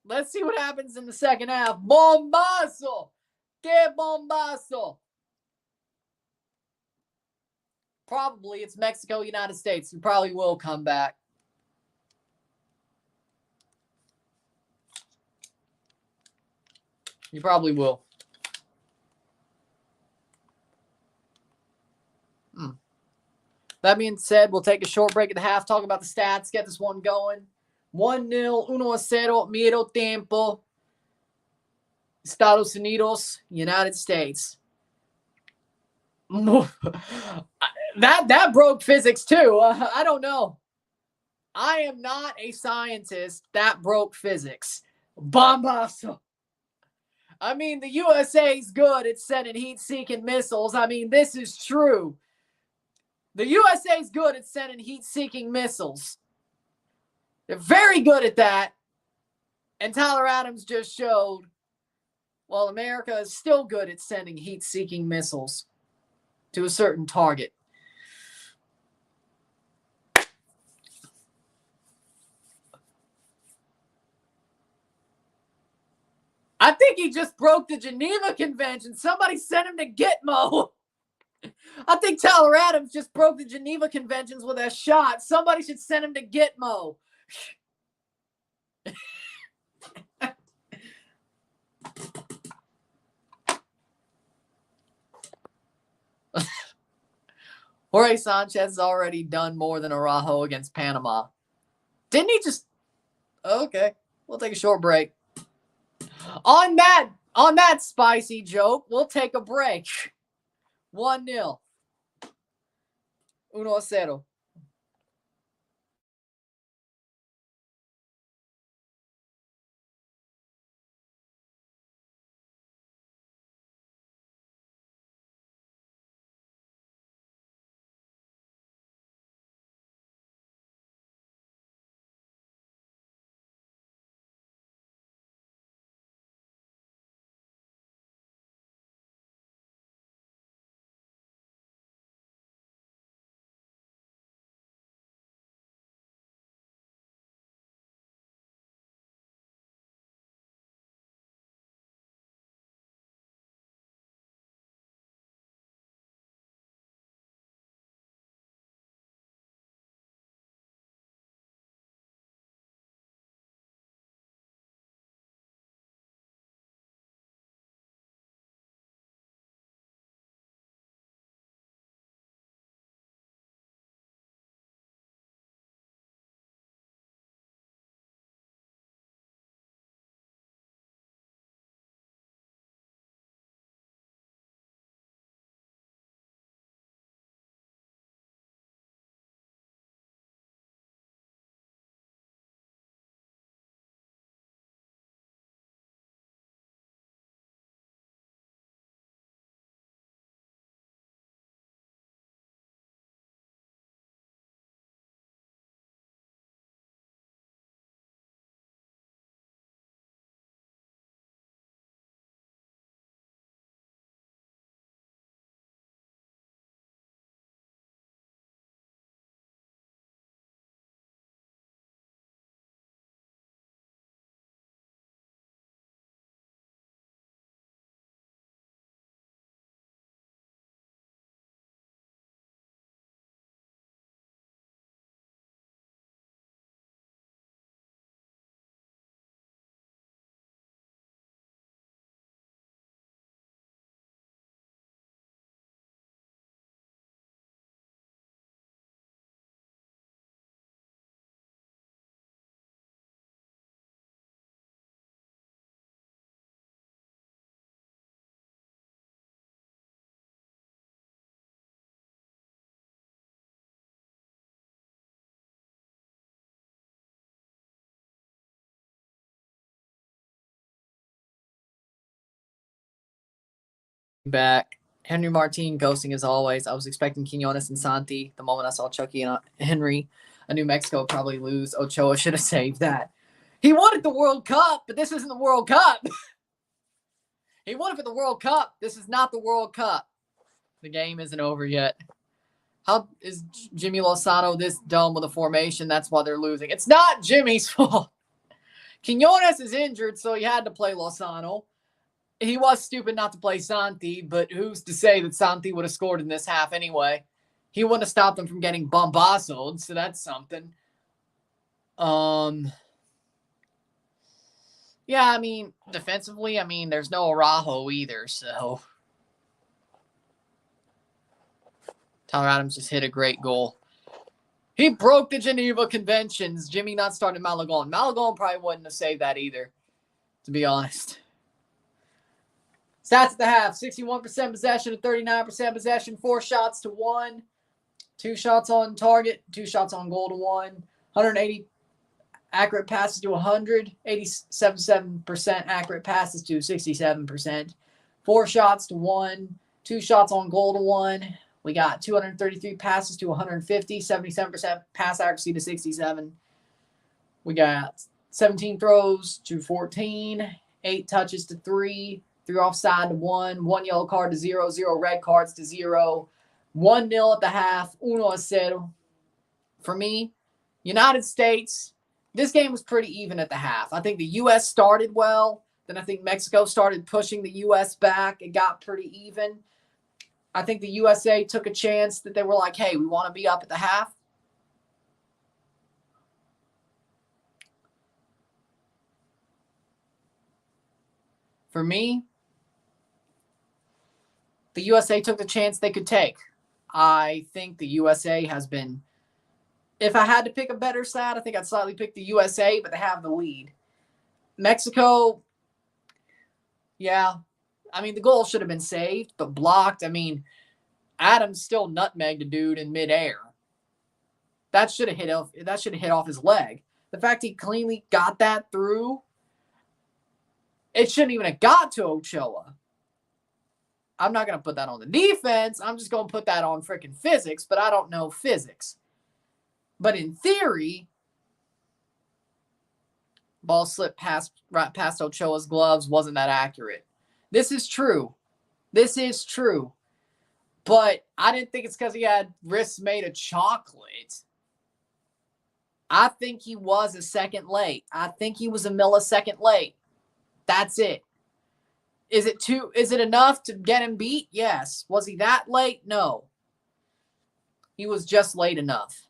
let's see what happens in the second half. Bombazo! Que bombazo! Probably it's Mexico, United States. You probably will come back. You probably will. That being said, we'll take a short break at the half, talk about the stats, get this one going. 1-0, 1-0, medio tiempo. Estados Unidos, United States. That broke physics too. I don't know. I am not a scientist. That broke physics. Bombazo. I mean, the USA's good at sending heat-seeking missiles. I mean, this is true. The USA's good at sending heat-seeking missiles. They're very good at that. And Tyler Adams just showed, well, America is still good at sending heat-seeking missiles to a certain target. I think he just broke the Geneva Convention. Somebody sent him to Gitmo. I think Tyler Adams just broke the Geneva Conventions with a shot. Somebody should send him to Gitmo. Jorge Sanchez has already done more than Araujo against Panama. Didn't he just... Okay, we'll take a short break. On that spicy joke, we'll take a break. 1-0. 1-0. Back. Henry Martin ghosting as always. I was expecting Quinones and Santi. The moment I saw Chucky and Henry, I knew Mexico would probably lose. Ochoa should have saved that. He wanted the World Cup, but this isn't the World Cup. He won it for the World Cup. This is not the World Cup. The game isn't over yet. How is Jimmy Lozano this dumb with a formation? That's why they're losing. It's not Jimmy's fault. Quinones is injured, so he had to play Lozano. He was stupid not to play Santi, but who's to say that Santi would have scored in this half anyway? He wouldn't have stopped them from getting bombassoed, so that's something. Yeah, I mean, defensively, there's no Araujo either, so. Tyler Adams just hit a great goal. He broke the Geneva Conventions. Jimmy not starting Malagon. Malagon probably wouldn't have saved that either, to be honest. Stats at the half, 61% possession to 39% possession, 4 shots to 1, 2 shots on target, 2 shots on goal to 1, 180 accurate passes to 100, 87% accurate passes to 67%, 4 shots to 1, 2 shots on goal to 1. We got 233 passes to 150, 77% pass accuracy to 67. We got 17 throws to 14, 8 touches to 3, 3 offside to 1, 1 yellow card to 0, 0 red cards to 0, 1-0 at the half, 1-0. For me, United States, this game was pretty even at the half. I think the U.S. started well. Then I think Mexico started pushing the U.S. back. It got pretty even. I think the USA took a chance that they were like, hey, we want to be up at the half. For me, the USA took the chance they could take. I think the USA has been, if I had to pick a better side, I think I'd slightly pick the USA, but they have the lead. Mexico, yeah. I mean, the goal should have been saved, but blocked. I mean, Adams still nutmegged a dude in midair. That should have hit off his leg. The fact he cleanly got that through, it shouldn't even have got to Ochoa. I'm not going to put that on the defense. I'm just going to put that on freaking physics, but I don't know physics. But in theory, ball slipped right past Ochoa's gloves, wasn't that accurate. This is true. This is true. But I didn't think it's because he had wrists made of chocolate. I think he was a second late. I think he was a millisecond late. That's it. Is it enough to get him beat? Yes. Was he that late? No. He was just late enough.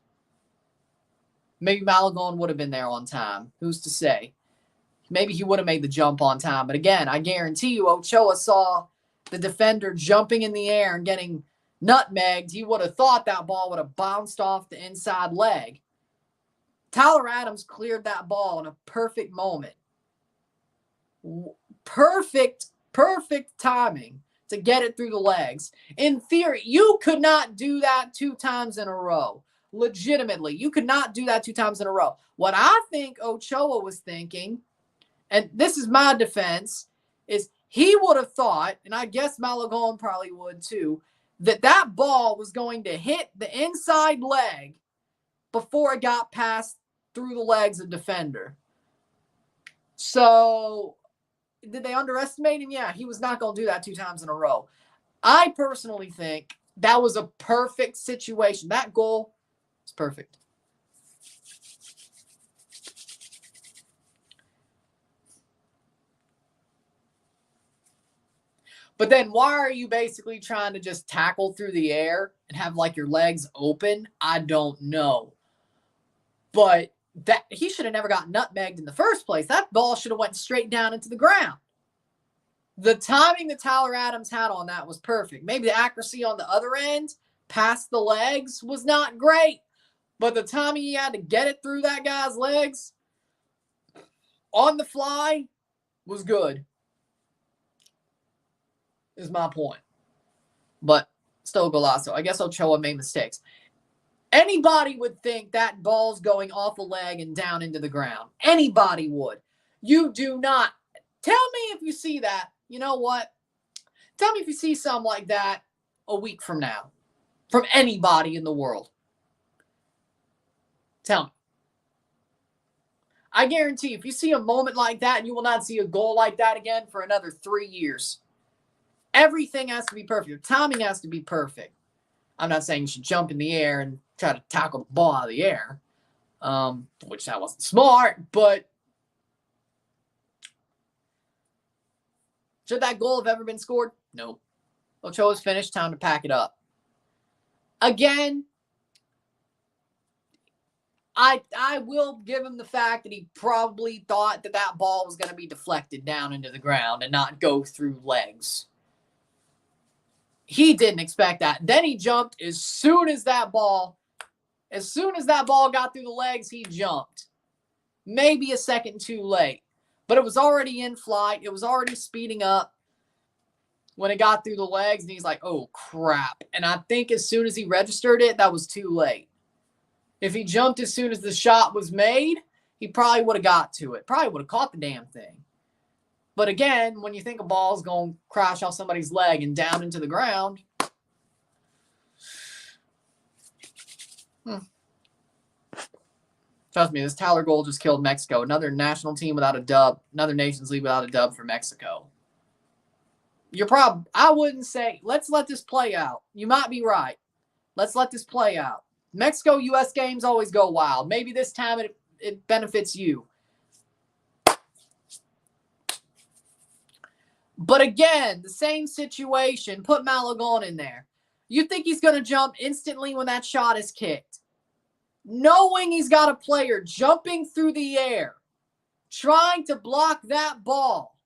Maybe Malagón would have been there on time. Who's to say? Maybe he would have made the jump on time. But again, I guarantee you, Ochoa saw the defender jumping in the air and getting nutmegged. He would have thought that ball would have bounced off the inside leg. Tyler Adams cleared that ball in a perfect moment. Perfect timing to get it through the legs. In theory, you could not do that 2 times in a row. Legitimately, you could not do that 2 times in a row. What I think Ochoa was thinking, and this is my defense, is he would have thought, and I guess Malagón probably would too, that ball was going to hit the inside leg before it got passed through the legs of defender. So, did they underestimate him? Yeah, he was not going to do that 2 times in a row. I personally think that was a perfect situation. That goal was perfect. But then why are you basically trying to just tackle through the air and have like your legs open? I don't know. But that he should have never got nutmegged in the first place. That ball should have went straight down into the ground. The timing that Tyler Adams had on that was perfect. Maybe the accuracy on the other end, past the legs, was not great. But the timing he had to get it through that guy's legs on the fly was good. Is my point. But still golazo. I guess Ochoa made mistakes. Anybody would think that ball's going off a leg and down into the ground. Anybody would. You do not. Tell me if you see that. You know what? Tell me if you see something like that a week from now. From anybody in the world. Tell me. I guarantee if you see a moment like that, you will not see a goal like that again for another 3 years. Everything has to be perfect. Your timing has to be perfect. I'm not saying you should jump in the air and try to tackle the ball out of the air, which that wasn't smart, but should that goal have ever been scored? No. Ochoa's finished. Time to pack it up. Again, I will give him the fact that he probably thought that ball was going to be deflected down into the ground and not go through legs. He didn't expect that. Then he jumped as soon as that ball got through the legs, he jumped. Maybe a second too late. But it was already in flight. It was already speeding up when it got through the legs. And he's like, oh, crap. And I think as soon as he registered it, that was too late. If he jumped as soon as the shot was made, he probably would have got to it. Probably would have caught the damn thing. But again, when you think a ball's going to crash off somebody's leg and down into the ground, trust me, this Tyler goal just killed Mexico. Another national team without a dub. Another Nations League without a dub for Mexico. I wouldn't say, let's let this play out. You might be right. Let's let this play out. Mexico-U.S. games always go wild. Maybe this time it benefits you. But again, the same situation. Put Malagon in there. You think he's going to jump instantly when that shot is kicked? Knowing he's got a player jumping through the air, trying to block that ball,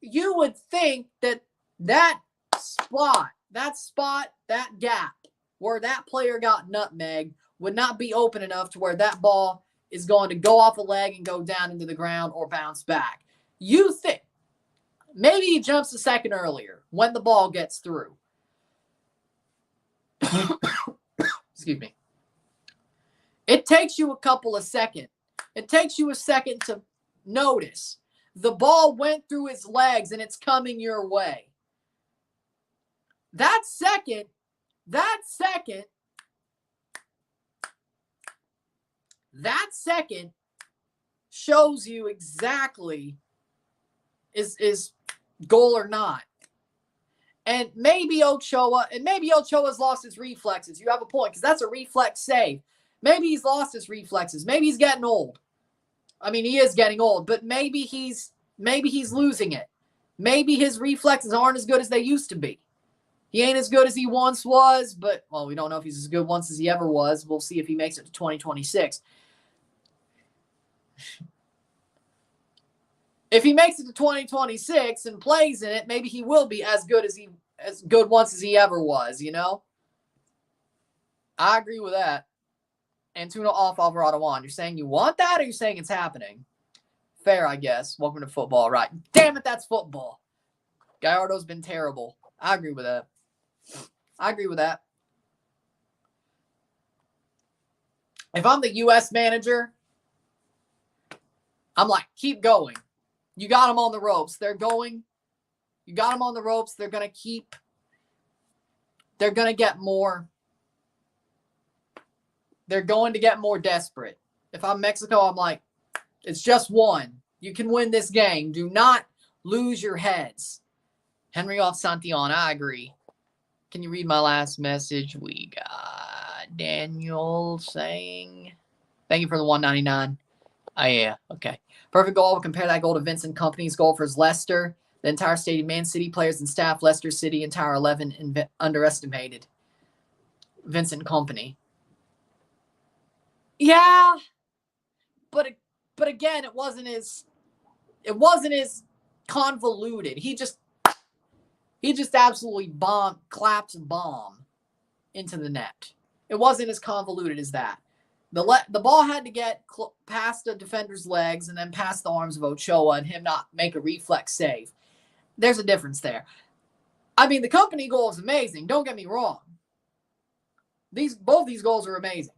you would think that spot, that gap where that player got nutmegged would not be open enough to where that ball is going to go off a leg and go down into the ground or bounce back. You think maybe he jumps a second earlier when the ball gets through. Excuse me. It takes you a couple of seconds. It takes you a second to notice the ball went through his legs and it's coming your way. That second shows you exactly is goal or not. And maybe Ochoa's lost his reflexes. You have a point, because that's a reflex save. Maybe he's lost his reflexes. Maybe he's getting old. I mean, he is getting old, but maybe he's losing it. Maybe his reflexes aren't as good as they used to be. He ain't as good as he once was, but, well, we don't know if he's as good once as he ever was. We'll see if he makes it to 2026. If he makes it to 2026 and plays in it, maybe he will be as good once as he ever was, you know? I agree with that. Antuna off, Alvarez on. You're saying you want that, or you're saying it's happening? Fair, I guess. Welcome to football, right? Damn it, that's football. Gallardo's been terrible. I agree with that. If I'm the U.S. manager, I'm like, keep going. You got them on the ropes. They're going. You got them on the ropes. They're going to get more. They're going to get more desperate. If I'm Mexico, I'm like, it's just one. You can win this game. Do not lose your heads. Henry off Santillan. I agree. Can you read my last message? We got Daniel saying, thank you for the $1.99. Oh, yeah. Okay. Perfect goal. We'll compare that goal to Vincent Kompany's goal for Leicester. The entire stadium, Man City players and staff, Leicester City, entire 11 underestimated. Vincent Kompany. Yeah. But again, it wasn't as convoluted. He just absolutely clapped bomb into the net. It wasn't as convoluted as that. The ball had to get past the defender's legs and then past the arms of Ochoa and him not make a reflex save. There's a difference there. I mean, the Kompany goal is amazing. Don't get me wrong. Both these goals are amazing.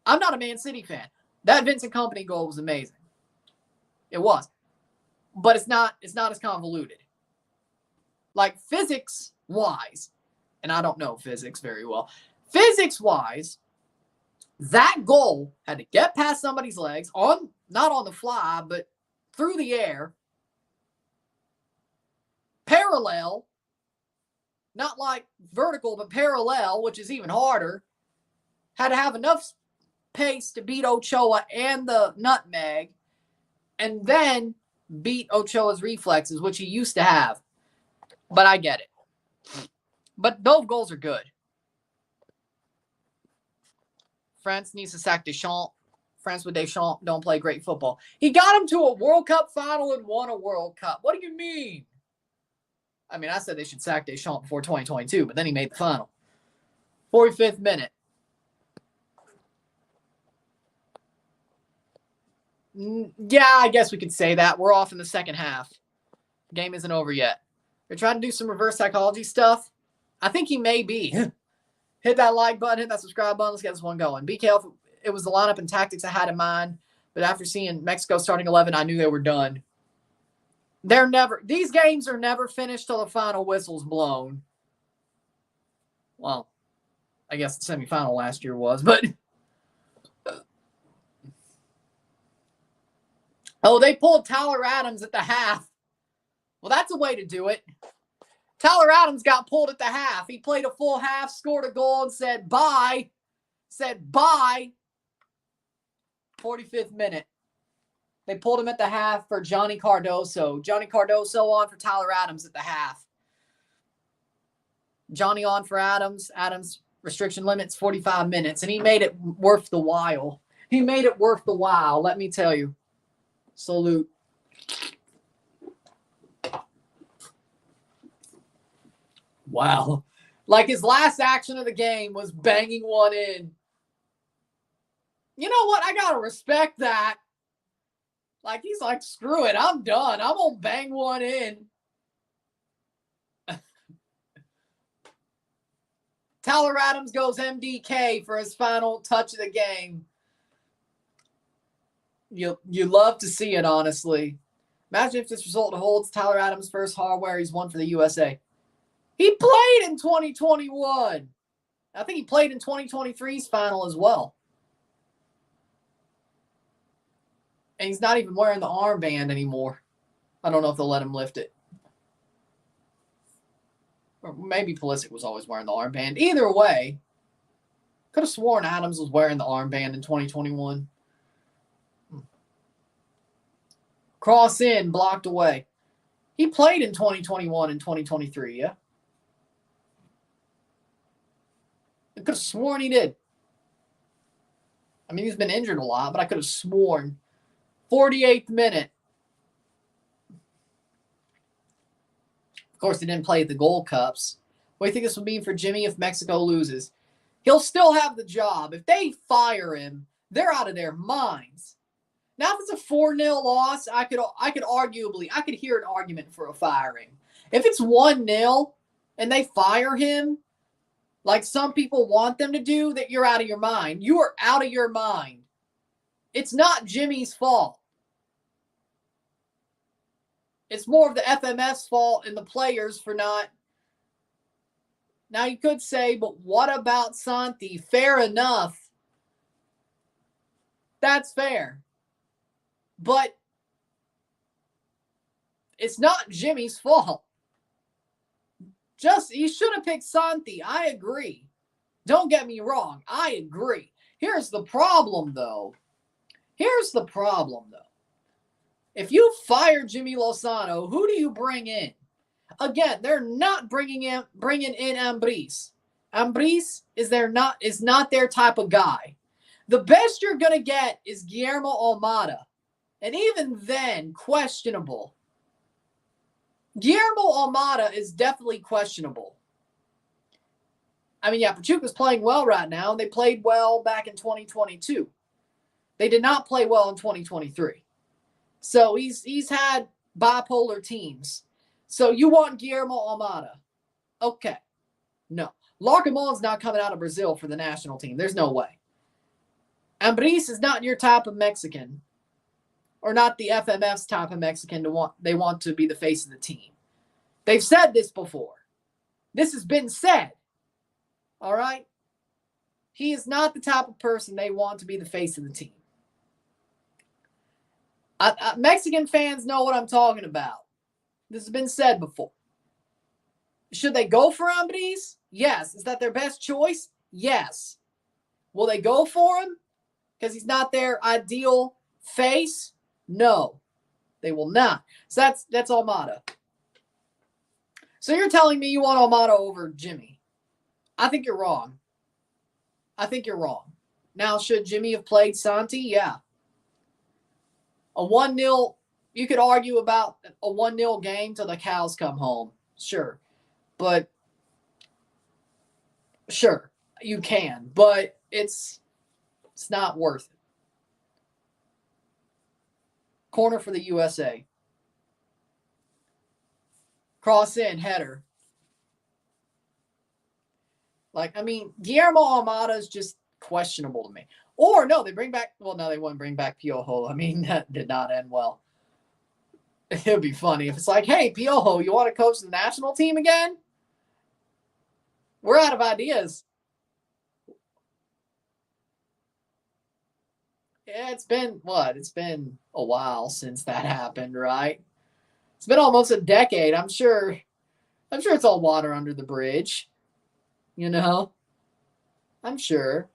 I'm not a Man City fan. That Vincent Kompany goal was amazing. It was. But it's not as convoluted. Like, physics-wise, and I don't know physics very well, physics-wise, that goal had to get past somebody's legs, not on the fly, but through the air, parallel, not like vertical, but parallel, which is even harder, had to have enough pace to beat Ochoa and the nutmeg, and then beat Ochoa's reflexes, which he used to have. But I get it. But both goals are good. France needs to sack Deschamps. France with Deschamps don't play great football. He got him to a World Cup final and won a World Cup. What do you mean? I mean, I said they should sack Deschamps before 2022, but then he made the final. 45th minute. Yeah, I guess we could say that. We're off in the second half. The game isn't over yet. They're trying to do some reverse psychology stuff. I think he may be. Hit that like button, hit that subscribe button. Let's get this one going. BKL, it was the lineup and tactics I had in mind, but after seeing Mexico starting 11, I knew they were done. These games are never finished till the final whistle's blown. Well, I guess the semifinal last year was, but oh, they pulled Tyler Adams at the half. Well, that's a way to do it. Tyler Adams got pulled at the half. He played a full half, scored a goal, and said bye. 45th minute. They pulled him at the half for Johnny Cardoso. Johnny Cardoso on for Tyler Adams at the half. Johnny on for Adams. Adams restriction limits 45 minutes, and he made it worth the while. He made it worth the while, let me tell you. Salute. Wow. Like his last action of the game was banging one in. You know what? I got to respect that. Like, he's like, screw it. I'm done. I'm going to bang one in. Tyler Adams goes MDK for his final touch of the game. You love to see it, honestly. Imagine if this result holds. Tyler Adams' first hardware he's won for the USA. He played in 2021. I think he played in 2023's final as well. And he's not even wearing the armband anymore. I don't know if they'll let him lift it. Or maybe Pulisic was always wearing the armband. Either way, could have sworn Adams was wearing the armband in 2021. Cross in, blocked away. He played in 2021 and 2023, yeah? I could have sworn he did. I mean, he's been injured a lot, but I could have sworn. 48th minute. Of course, he didn't play at the Gold Cups. What do you think this would mean for Jimmy if Mexico loses? He'll still have the job. If they fire him, they're out of their minds. Now, if it's a 4-0 loss, I could hear an argument for a firing. If it's 1-0 and they fire him, like some people want them to do, that you're out of your mind. You are out of your mind. It's not Jimmy's fault. It's more of the FMF's fault and the players for not. Now you could say, but what about Santi? Fair enough. That's fair. But it's not Jimmy's fault. He should have picked Santi. I agree. Don't get me wrong. I agree. Here's the problem, though. If you fire Jimmy Lozano, who do you bring in? Again, they're not bringing in Ambriz. Ambriz is not their type of guy. The best you're gonna get is Guillermo Almada, and even then, questionable. Guillermo Almada is definitely questionable. I mean, yeah, Pachuca's playing well right now, and they played well back in 2022. They did not play well in 2023. So he's had bipolar teams. So you want Guillermo Almada. Okay. No. Larcamon's not coming out of Brazil for the national team. There's no way. Ambriz is not your type of Mexican. Or not the FMF's type of Mexican they want to be the face of the team. They've said this before. This has been said. All right? He is not the type of person they want to be the face of the team. Mexican fans know what I'm talking about. This has been said before. Should they go for Ambriz? Yes. Is that their best choice? Yes. Will they go for him because he's not their ideal face? No, they will not. So that's Almada. So you're telling me you want Almada over Jimmy? I think you're wrong. Now, should Jimmy have played Santi? Yeah. A 1-0, you could argue about a 1-0 game till the cows come home. Sure. But, sure, you can. But it's not worth it. Corner for the USA. Cross in, header. Guillermo Almada is just questionable to me. Or, no, they bring back, well, no, they wouldn't bring back Piojo. I mean, that did not end well. It would be funny if it's like, hey, Piojo, you want to coach the national team again? We're out of ideas. Yeah, it's been a while since that happened, right? It's been almost a decade. I'm sure it's all water under the bridge. You know? I'm sure.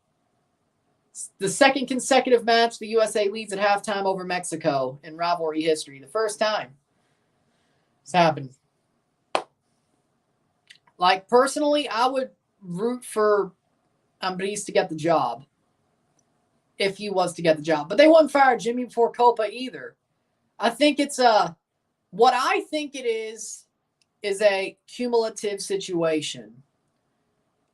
It's the second consecutive match the USA leads at halftime over Mexico in rivalry history. The first time it's happened. Like, personally, I would root for Alvarez to get the job if he was to get the job. But they wouldn't fire Jimmy before Copa either. I think it's what I think it is a cumulative situation.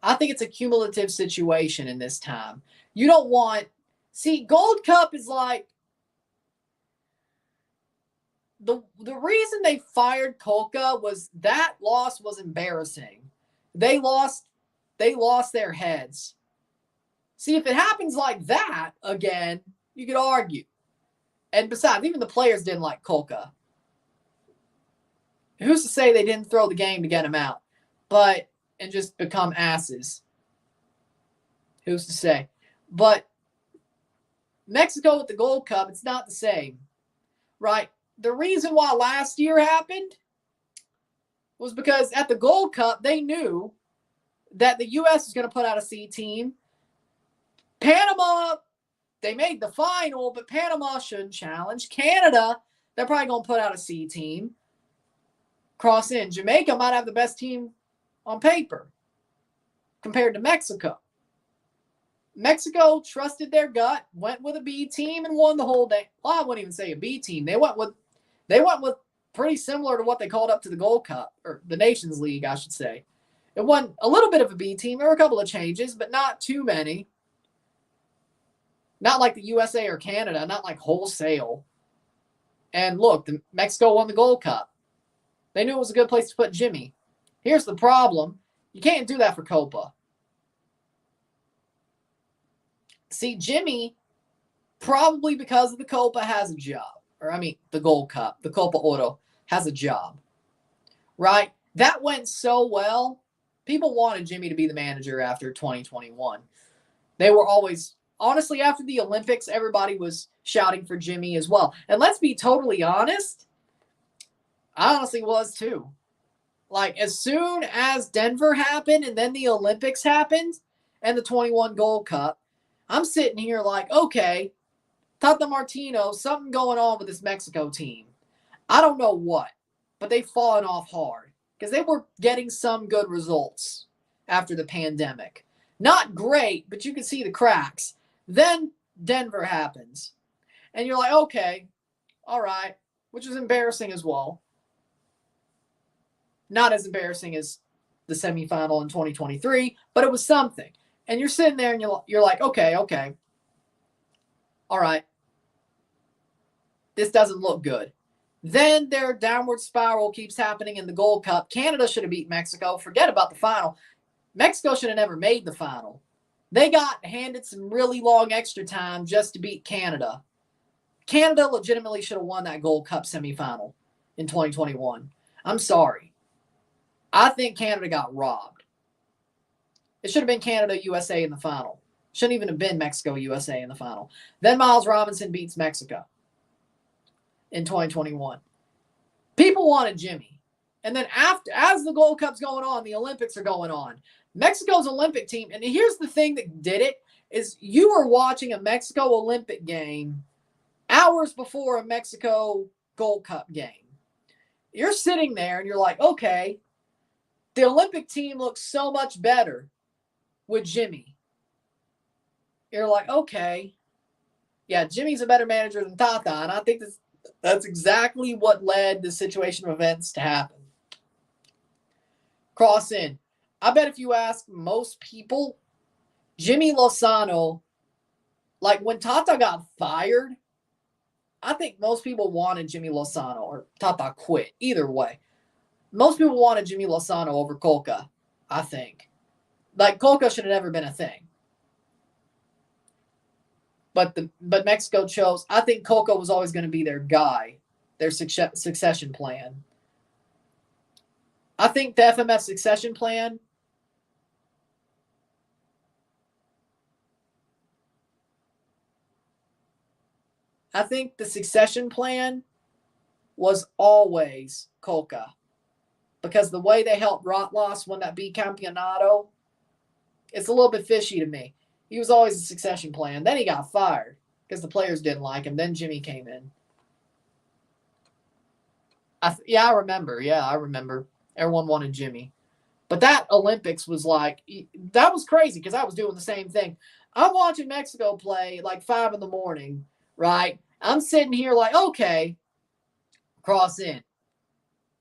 I think it's a cumulative situation in this time. You don't want... See, Gold Cup is like... The reason they fired Kolka was that loss was embarrassing. They lost their heads. See, if it happens like that again, you could argue. And besides, even the players didn't like Kolka. Who's to say they didn't throw the game to get him out? And just become asses. Who's to say? But Mexico with the Gold Cup, it's not the same. Right? The reason why last year happened was because at the Gold Cup, they knew that the U.S. was going to put out a C team. Panama, they made the final, but Panama shouldn't challenge. Canada, they're probably going to put out a C team. Cross in. Jamaica might have the best team on paper compared to Mexico. Mexico trusted their gut, went with a B team, and won the whole day. Well, I wouldn't even say a B team. They went with pretty similar to what they called up to the Gold Cup, or the Nations League, I should say. It won a little bit of a B team. There were a couple of changes, but not too many. Not like the USA or Canada, not like wholesale. And look, Mexico won the Gold Cup. They knew it was a good place to put Jimmy. Here's the problem. You can't do that for Copa. See, Jimmy, probably because of the Copa, has a job. The Gold Cup, the Copa Oro, has a job. Right? That went so well. People wanted Jimmy to be the manager after 2021. They were always... Honestly, after the Olympics, everybody was shouting for Jimmy as well. And let's be totally honest, I honestly was too. Like, as soon as Denver happened and then the Olympics happened and the 21 Gold Cup, I'm sitting here like, okay, Tata Martino, something going on with this Mexico team. I don't know what, but they've fallen off hard because they were getting some good results after the pandemic. Not great, but you can see the cracks. Then Denver happens. And you're like, okay, all right, which is embarrassing as well. Not as embarrassing as the semifinal in 2023, but it was something. And you're sitting there and you're like, okay, all right, this doesn't look good. Then their downward spiral keeps happening in the Gold Cup. Canada should have beat Mexico. Forget about the final. Mexico should have never made the final. They got handed some really long extra time just to beat Canada. Canada legitimately should have won that Gold Cup semifinal in 2021. I'm sorry. I think Canada got robbed. It should have been Canada-USA in the final. Shouldn't even have been Mexico-USA in the final. Then Miles Robinson beats Mexico in 2021. People wanted Jimmy. And then as the Gold Cup's going on, the Olympics are going on. Mexico's Olympic team, and here's the thing that did it, is you were watching a Mexico Olympic game hours before a Mexico Gold Cup game. You're sitting there and you're like, okay, the Olympic team looks so much better with Jimmy. You're like, okay, yeah, Jimmy's a better manager than Tata, and I think that's exactly what led the situation of events to happen. Cross in. I bet if you ask most people, Jimmy Lozano, like when Tata got fired, I think most people wanted Jimmy Lozano, or Tata quit. Either way. Most people wanted Jimmy Lozano over Kolka, I think. Like, Kolka should have never been a thing. But Mexico chose. I think Kolka was always going to be their guy, their succession plan. I think the FMF succession plan was always Kolka. Because the way they helped Rotlos win that B Campeonato, it's a little bit fishy to me. He was always a succession plan. Then he got fired because the players didn't like him. Then Jimmy came in. I remember. Yeah, I remember. Everyone wanted Jimmy. But that Olympics was like, that was crazy because I was doing the same thing. I'm watching Mexico play like 5 in the morning, right? I'm sitting here like, okay, cross in.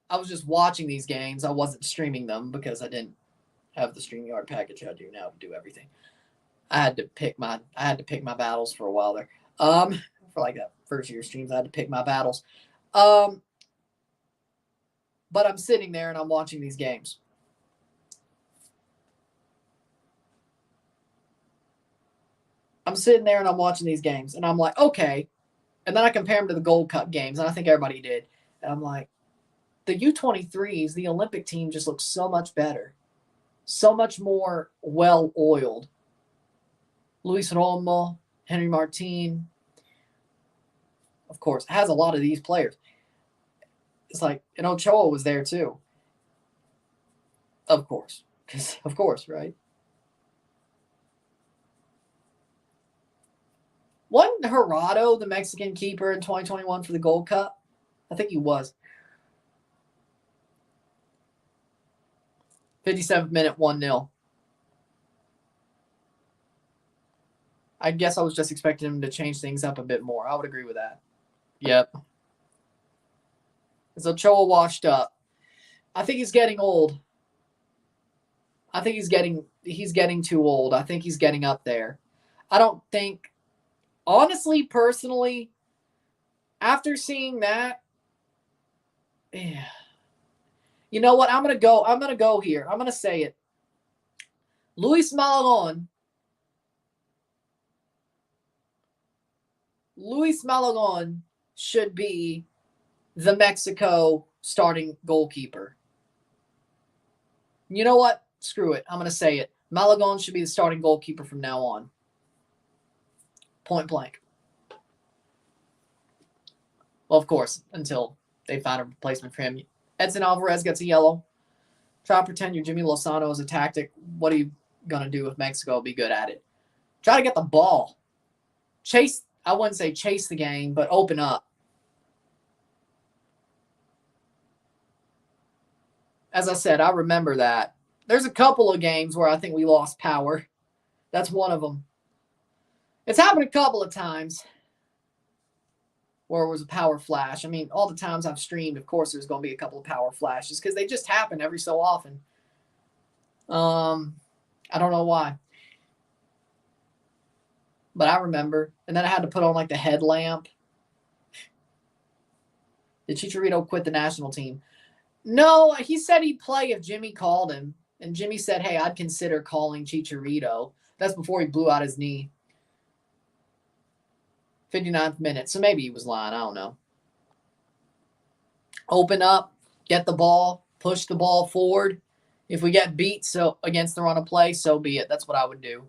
I was just watching these games. I wasn't streaming them because I didn't have the StreamYard package I do now to do everything. I had to pick my battles for a while there. For like that first year streams, I had to pick my battles. But I'm sitting there and I'm watching these games. I'm sitting there and I'm watching these games and I'm like, okay. And then I compare them to the Gold Cup games, and I think everybody did. And I'm like, the U23s, the Olympic team just looks so much better. So much more well-oiled. Luis Romo, Henry Martin, of course, has a lot of these players. It's like, and Ochoa was there too. Of course. Of course, right? Wasn't Girault the Mexican keeper in 2021 for the Gold Cup? I think he was. 57th minute, 1-0. I guess I was just expecting him to change things up a bit more. I would agree with that. Yep. Is Ochoa washed up? I think he's getting old. I think he's getting too old. I think he's getting up there. I don't think, honestly, personally, after seeing that, yeah. You know what? I'm gonna go here. I'm gonna say it. Luis Malagón should be the Mexico starting goalkeeper. You know what? Screw it. I'm going to say it. Malagón should be the starting goalkeeper from now on. Point blank. Well, of course, until they find a replacement for him. Edson Alvarez gets a yellow. Try to pretend you're Jimmy Lozano as a tactic. What are you going to do with Mexico? Be good at it. Try to get the ball. Chase, I wouldn't say chase the game, but open up. As I said, I remember that. There's a couple of games where I think we lost power. That's one of them. It's happened a couple of times where it was a power flash. I mean, all the times I've streamed, of course, there's going to be a couple of power flashes because they just happen every so often. I don't know why. But I remember. And then I had to put on like the headlamp. Did Chicharito quit the national team? No, he said he'd play if Jimmy called him. And Jimmy said, hey, I'd consider calling Chicharito. That's before he blew out his knee. 59th minute. So maybe he was lying. I don't know. Open up. Get the ball. Push the ball forward. If we get beat against the run of play, so be it. That's what I would do.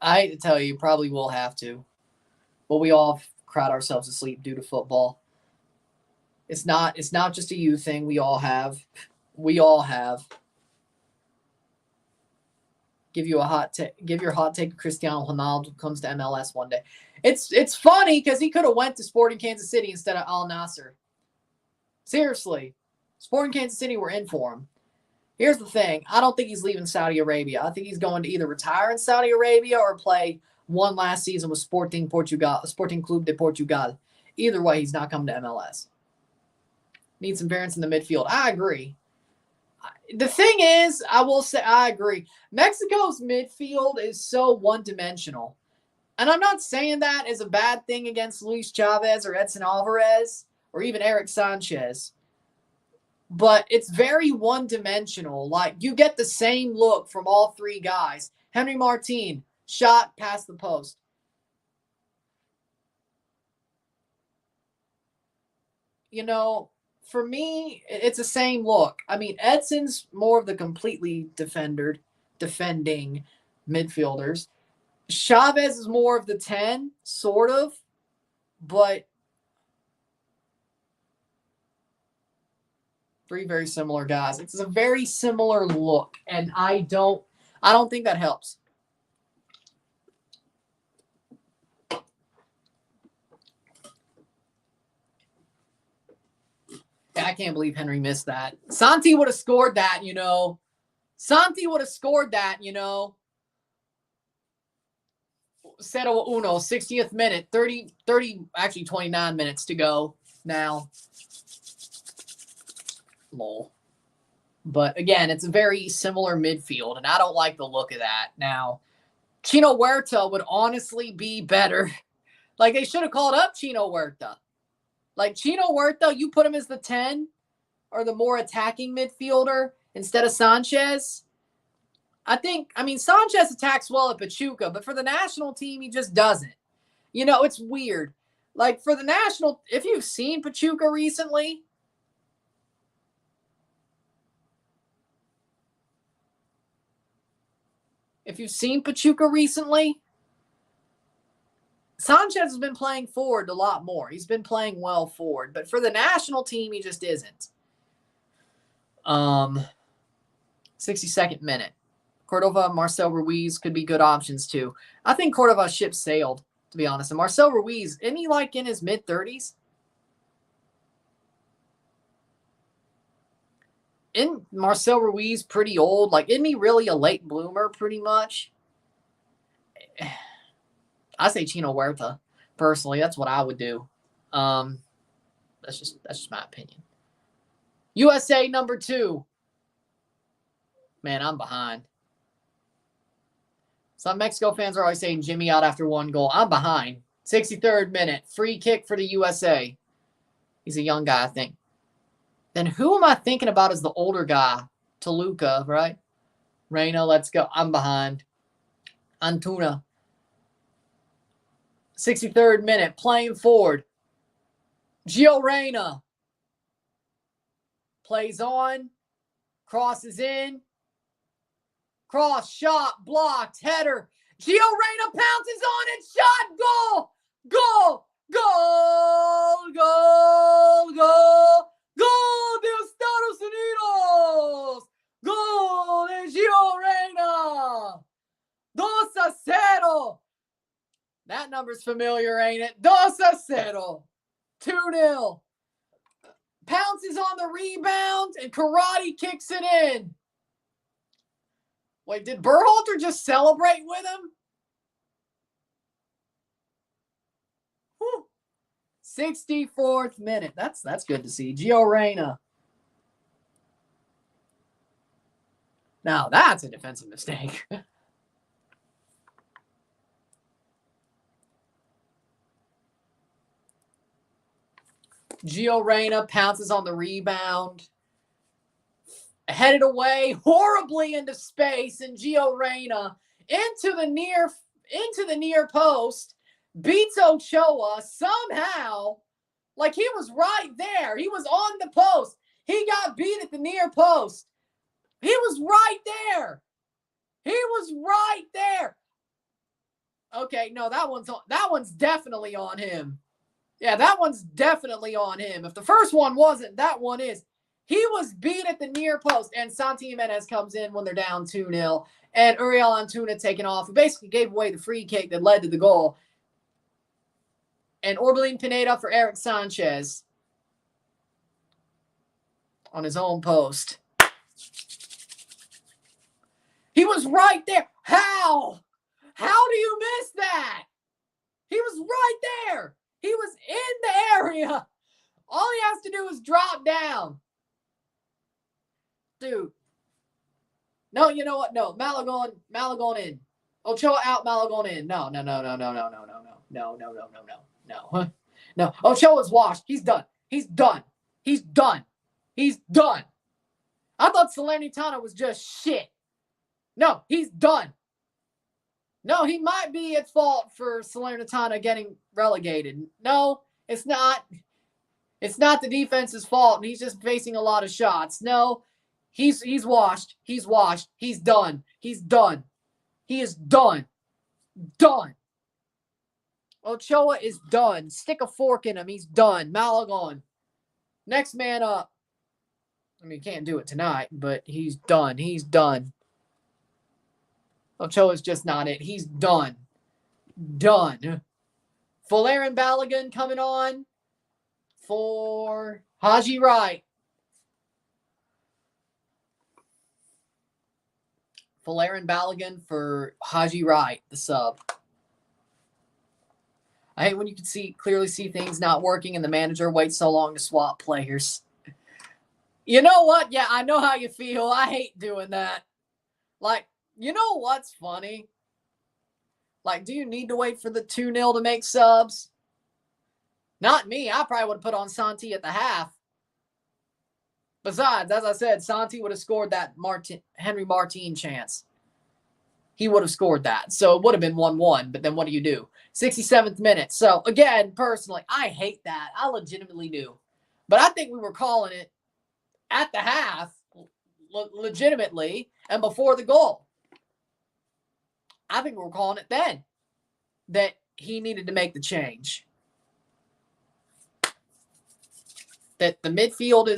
I hate to tell you, probably will have to. But we all cried ourselves to sleep due to football. It's not just a you thing. We all have. Give your hot take. Cristiano Ronaldo comes to MLS one day. It's funny because he could have went to Sporting Kansas City instead of Al Nassr. Seriously, Sporting Kansas City were in for him. Here's the thing. I don't think he's leaving Saudi Arabia. I think he's going to either retire in Saudi Arabia or play one last season with Sporting Club de Portugal. Either way, he's not coming to MLS. Need some variance in the midfield. I agree. The thing is, I will say I agree. Mexico's midfield is so one-dimensional. And I'm not saying that as a bad thing against Luis Chavez or Edson Alvarez or even Eric Sanchez. But it's very one-dimensional. Like, you get the same look from all three guys. Henry Martin, shot past the post. You know, for me, it's the same look. I mean, Edson's more of the completely defending midfielders. Chavez is more of the 10, sort of, but three very similar guys. It's a very similar look, and I don't I don't think that helps. I can't believe Henry missed that. Santi would have scored that, you know. Santi would have scored that, you know. 0-1, 60th minute, 30, actually 29 minutes to go now. Lol. But again, it's a very similar midfield, and I don't like the look of that. Now, Chino Huerta would honestly be better. Like, they should have called up Chino Huerta. Like, Chino Huerta, you put him as the 10 or the more attacking midfielder instead of Sanchez. I mean, Sanchez attacks well at Pachuca, but for the national team, he just doesn't. You know, it's weird. Like, for the national, if you've seen Pachuca recently, Sanchez has been playing forward a lot more. He's been playing well forward, but for the national team, he just isn't. 62nd minute. Cordova, Marcel Ruiz could be good options too. I think Cordova's ship sailed, to be honest. And Marcel Ruiz, isn't he like in his mid-30s? Isn't Marcel Ruiz pretty old? Like, isn't he really a late bloomer pretty much? I say Chino Huerta. Personally, that's what I would do. That's just my opinion. USA number 2. Man, I'm behind. Some Mexico fans are always saying Jimmy out after 1 goal. I'm behind. 63rd minute. Free kick for the USA. He's a young guy, I think. Then who am I thinking about as the older guy? Toluca, right? Reyna, let's go. I'm behind. Antuna. 63rd minute. Playing forward. Gio Reyna. Plays on. Crosses in. Cross, shot, blocked, header. Gio Reyna pounces on it, shot, goal, goal, goal, goal, goal, goal de Estados Unidos, goal de Gio Reyna, 2-0. That number's familiar, ain't it? 2-0, 2-0. Pounces on the rebound and karate kicks it in. Wait, did Berhalter just celebrate with him? Whew. 64th minute. That's good to see. Gio Reyna. Now that's a defensive mistake. Gio Reyna pounces on the rebound. Headed away horribly into space, and Gio Reyna into the near post, beats Ochoa somehow. Like, he was right there. He was on the post. He got beat at the near post. He was right there. He was right there. Okay, no, that one's definitely on him. Yeah, that one's definitely on him. If the first one wasn't, that one is. He was beat at the near post, and Santi Jimenez comes in when they're down 2-0, and Uriel Antuna taken off. He basically gave away the free kick that led to the goal. And Orbelin Pineda for Eric Sanchez on his own post. He was right there. How? How do you miss that? He was right there. He was in the area. All he has to do is drop down. Dude. No, you know what? No. Malagon in. Ochoa out, Malagon in. No. No. Ochoa's washed. He's done. He's done. I thought Salernitana was just shit. No, he's done. No, he might be at fault for Salernitana getting relegated. No, it's not. It's not the defense's fault, and he's just facing a lot of shots. No. He's washed. He's washed. He's done. He's done. He is done. Done. Ochoa is done. Stick a fork in him. He's done. Malagon. Next man up. I mean, can't do it tonight, but he's done. He's done. Ochoa's just not it. He's done. Done. Folarin Balogun coming on for Haji Wright. Folarin Balogun for Haji Wright, the sub. I hate when you can clearly see things not working and the manager waits so long to swap players. You know what? Yeah, I know how you feel. I hate doing that. Like, you know what's funny? Like, do you need to wait for the 2-0 to make subs? Not me. I probably would have put on Santi at the half. Besides, as I said, Santi would have scored that Henry Martin chance. He would have scored that. So it would have been 1-1. But then what do? 67th minute. So, again, personally, I hate that. I legitimately do. But I think we were calling it at the half, legitimately, and before the goal. I think we were calling it then that he needed to make the change. That the midfield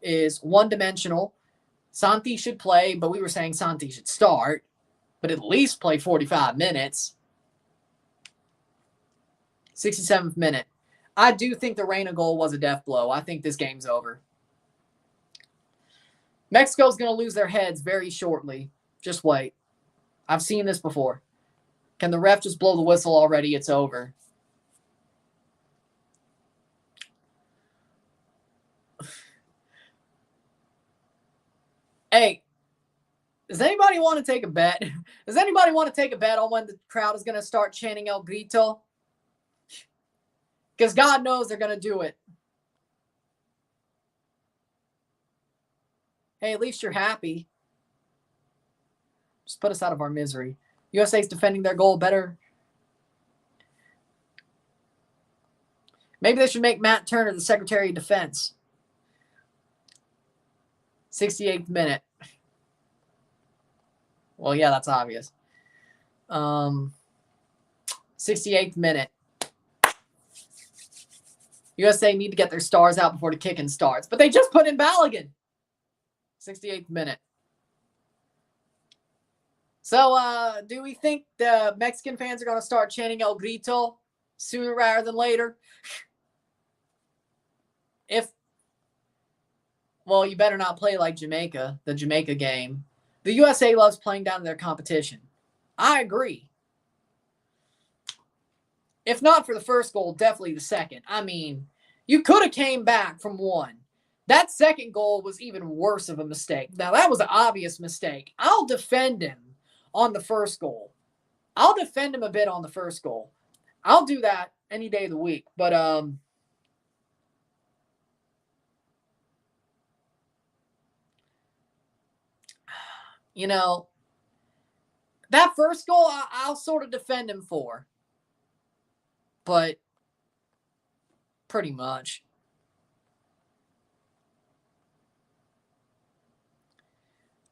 is one-dimensional. Santi should play, but we were saying Santi should start, but at least play 45 minutes. 67th minute. I do think the Reina goal was a death blow. I think this game's over. Mexico's going to lose their heads very shortly. Just wait. I've seen this before. Can the ref just blow the whistle already? It's over. Hey, does anybody want to take a bet? Does anybody want to take a bet on when the crowd is going to start chanting El Grito? Because God knows they're going to do it. Hey, at least you're happy. Just put us out of our misery. USA's defending their goal better. Maybe they should make Matt Turner the Secretary of Defense. 68th minute. Well, yeah, that's obvious. 68th minute. USA need to get their stars out before the kicking starts. But they just put in Balogun. 68th minute. So, do we think the Mexican fans are going to start chanting El Grito sooner rather than later? Well, you better not play like Jamaica, the Jamaica game. The USA loves playing down to their competition. I agree. If not for the first goal, definitely the second. I mean, you could have came back from one. That second goal was even worse of a mistake. Now, that was an obvious mistake. I'll defend him on the first goal. I'll defend him a bit on the first goal. I'll do that any day of the week. But, you know, that first goal, I'll sort of defend him for. But pretty much.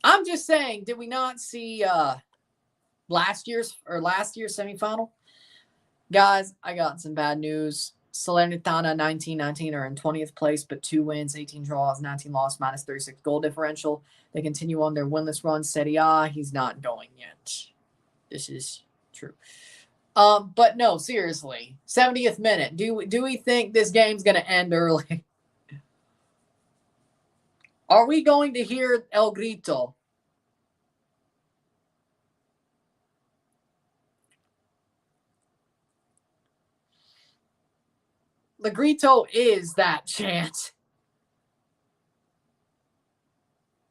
I'm just saying, did we not see last year's semifinal? Guys, I got some bad news. Salernitana 19-19 are in 20th place, but 2 wins, 18 draws, 19 loss, minus 36 goal differential. They continue on their winless run. Serie A, he's not going yet. This is true. But no, seriously, 70th minute. Do we think this game's going to end early? Are we going to hear El Grito? The Grito is that chant.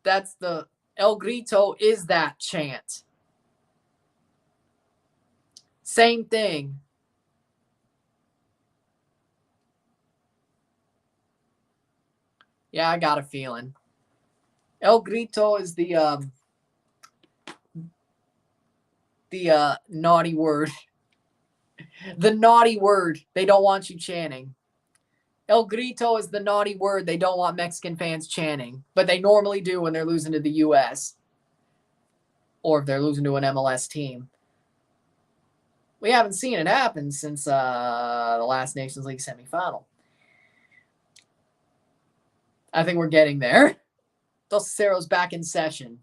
El Grito is that chant. Same thing. Yeah, I got a feeling. El Grito is the naughty word. The naughty word they don't want you chanting. El Grito is the naughty word they don't want Mexican fans chanting. But they normally do when they're losing to the U.S. Or if they're losing to an MLS team. We haven't seen it happen since the last Nations League semifinal. I think we're getting there. Dos Ceros back in session.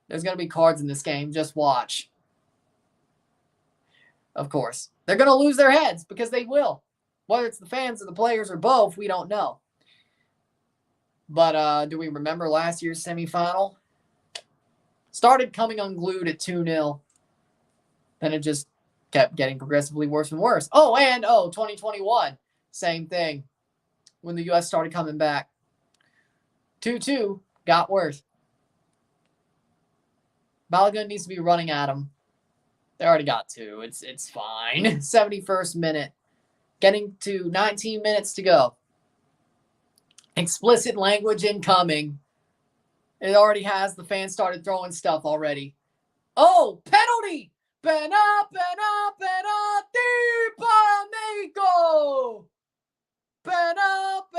There's going to be cards in this game. Just watch. Of course. They're going to lose their heads because they will. Whether it's the fans or the players or both, we don't know. But do we remember last year's semifinal? Started coming unglued at 2-0. Then it just kept getting progressively worse and worse. 2021. Same thing. When the U.S. started coming back. 2-2 got worse. Balogun needs to be running at him. They already got 2. It's fine. 71st minute. Getting to 19 minutes to go. Explicit language incoming. It already has. The fans started throwing stuff already. Oh, penalty! Penalti para Mexico! Penalti!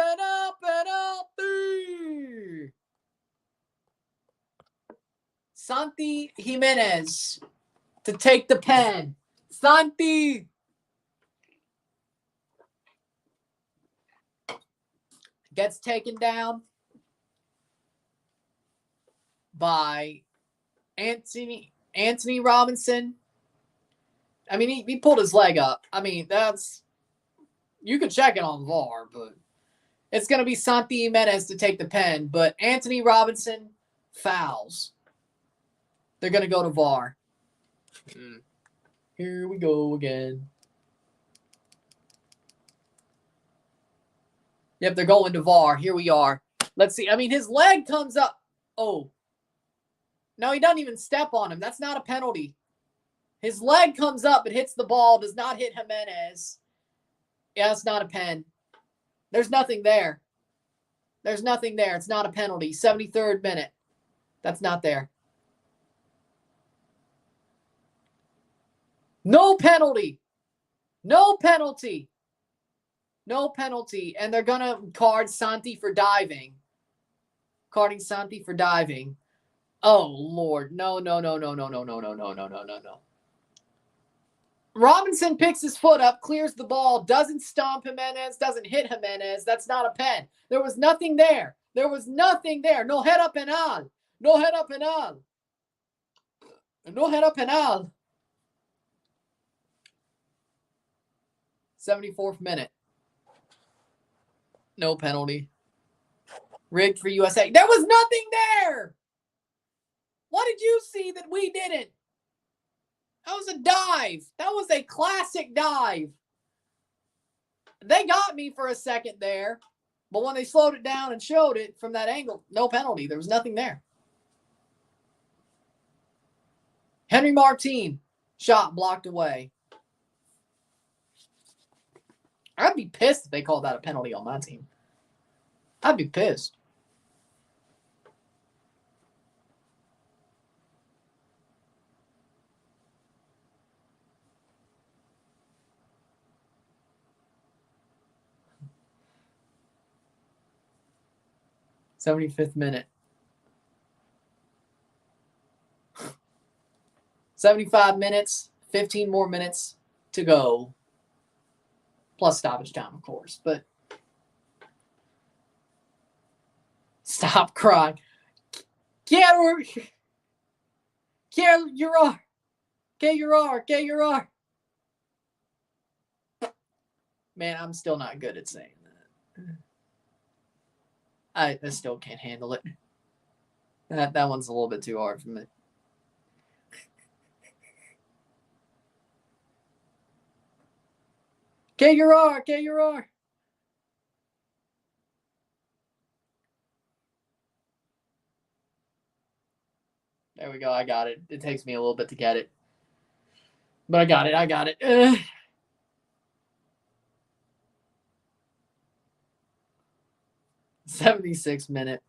Santi Jimenez to take the pen. Santi! Gets taken down by Anthony Robinson. I mean, he pulled his leg up. I mean, you can check it on VAR, but it's going to be Santi Jimenez to take the pen. But Anthony Robinson fouls. They're going to go to VAR. Here we go again. Yep, they're going to VAR. Here we are. Let's see. I mean, his leg comes up. Oh. No, he doesn't even step on him. That's not a penalty. His leg comes up, but hits the ball, does not hit Jimenez. Yeah, it's not a pen. There's nothing there. There's nothing there. It's not a penalty. 73rd minute. That's not there. No penalty. No penalty. No penalty. And they're going to card Santi for diving. Carding Santi for diving. Oh, Lord. No. Robinson picks his foot up, clears the ball, doesn't stomp Jimenez, doesn't hit Jimenez. That's not a pen. There was nothing there. There was nothing there. No head up penal. No head up penal. No head up penal. 74th minute. No penalty. Rigged for USA. There was nothing there. What did you see that we didn't? That was a dive. That was a classic dive. They got me for a second there. But when they slowed it down and showed it from that angle, no penalty. There was nothing there. Henry Martin. Shot blocked away. I'd be pissed if they called that a penalty on my team. I'd be pissed. '75th minute. 75 minutes, 15 more minutes to go. Plus stoppage time, of course. But stop crying. Girault. Man, I'm still not good at saying that. I still can't handle it. That one's a little bit too hard for me. Girault. There we go. I got it. It takes me a little bit to get it. But I got it. 76th minute.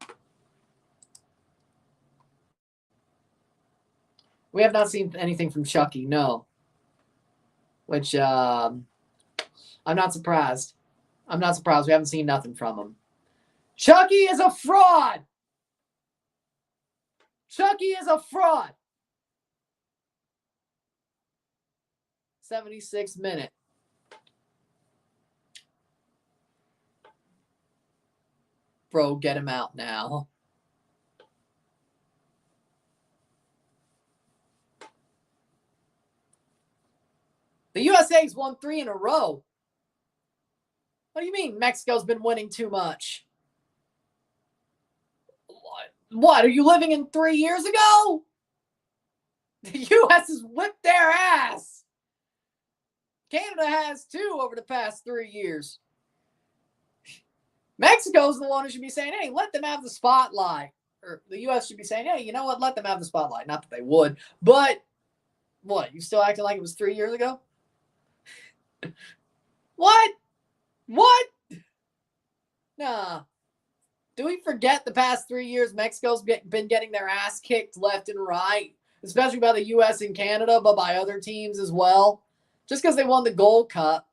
We have not seen anything from Chucky, no. Which, I'm not surprised. We haven't seen nothing from him. Chucky is a fraud! 76th minute. Bro, get him out now. The USA's won 3 in a row. What do you mean Mexico's been winning too much? What? Are you living in 3 years ago? The U.S. has whipped their ass. Canada has too over the past 3 years. Mexico's the one who should be saying, hey, let them have the spotlight. Or the U.S. should be saying, hey, you know what? Let them have the spotlight. Not that they would. But, what? You still acting like it was 3 years ago? What? Nah. Do we forget the past 3 years Mexico's been getting their ass kicked left and right? Especially by the U.S. and Canada, but by other teams as well. Just because they won the Gold Cup.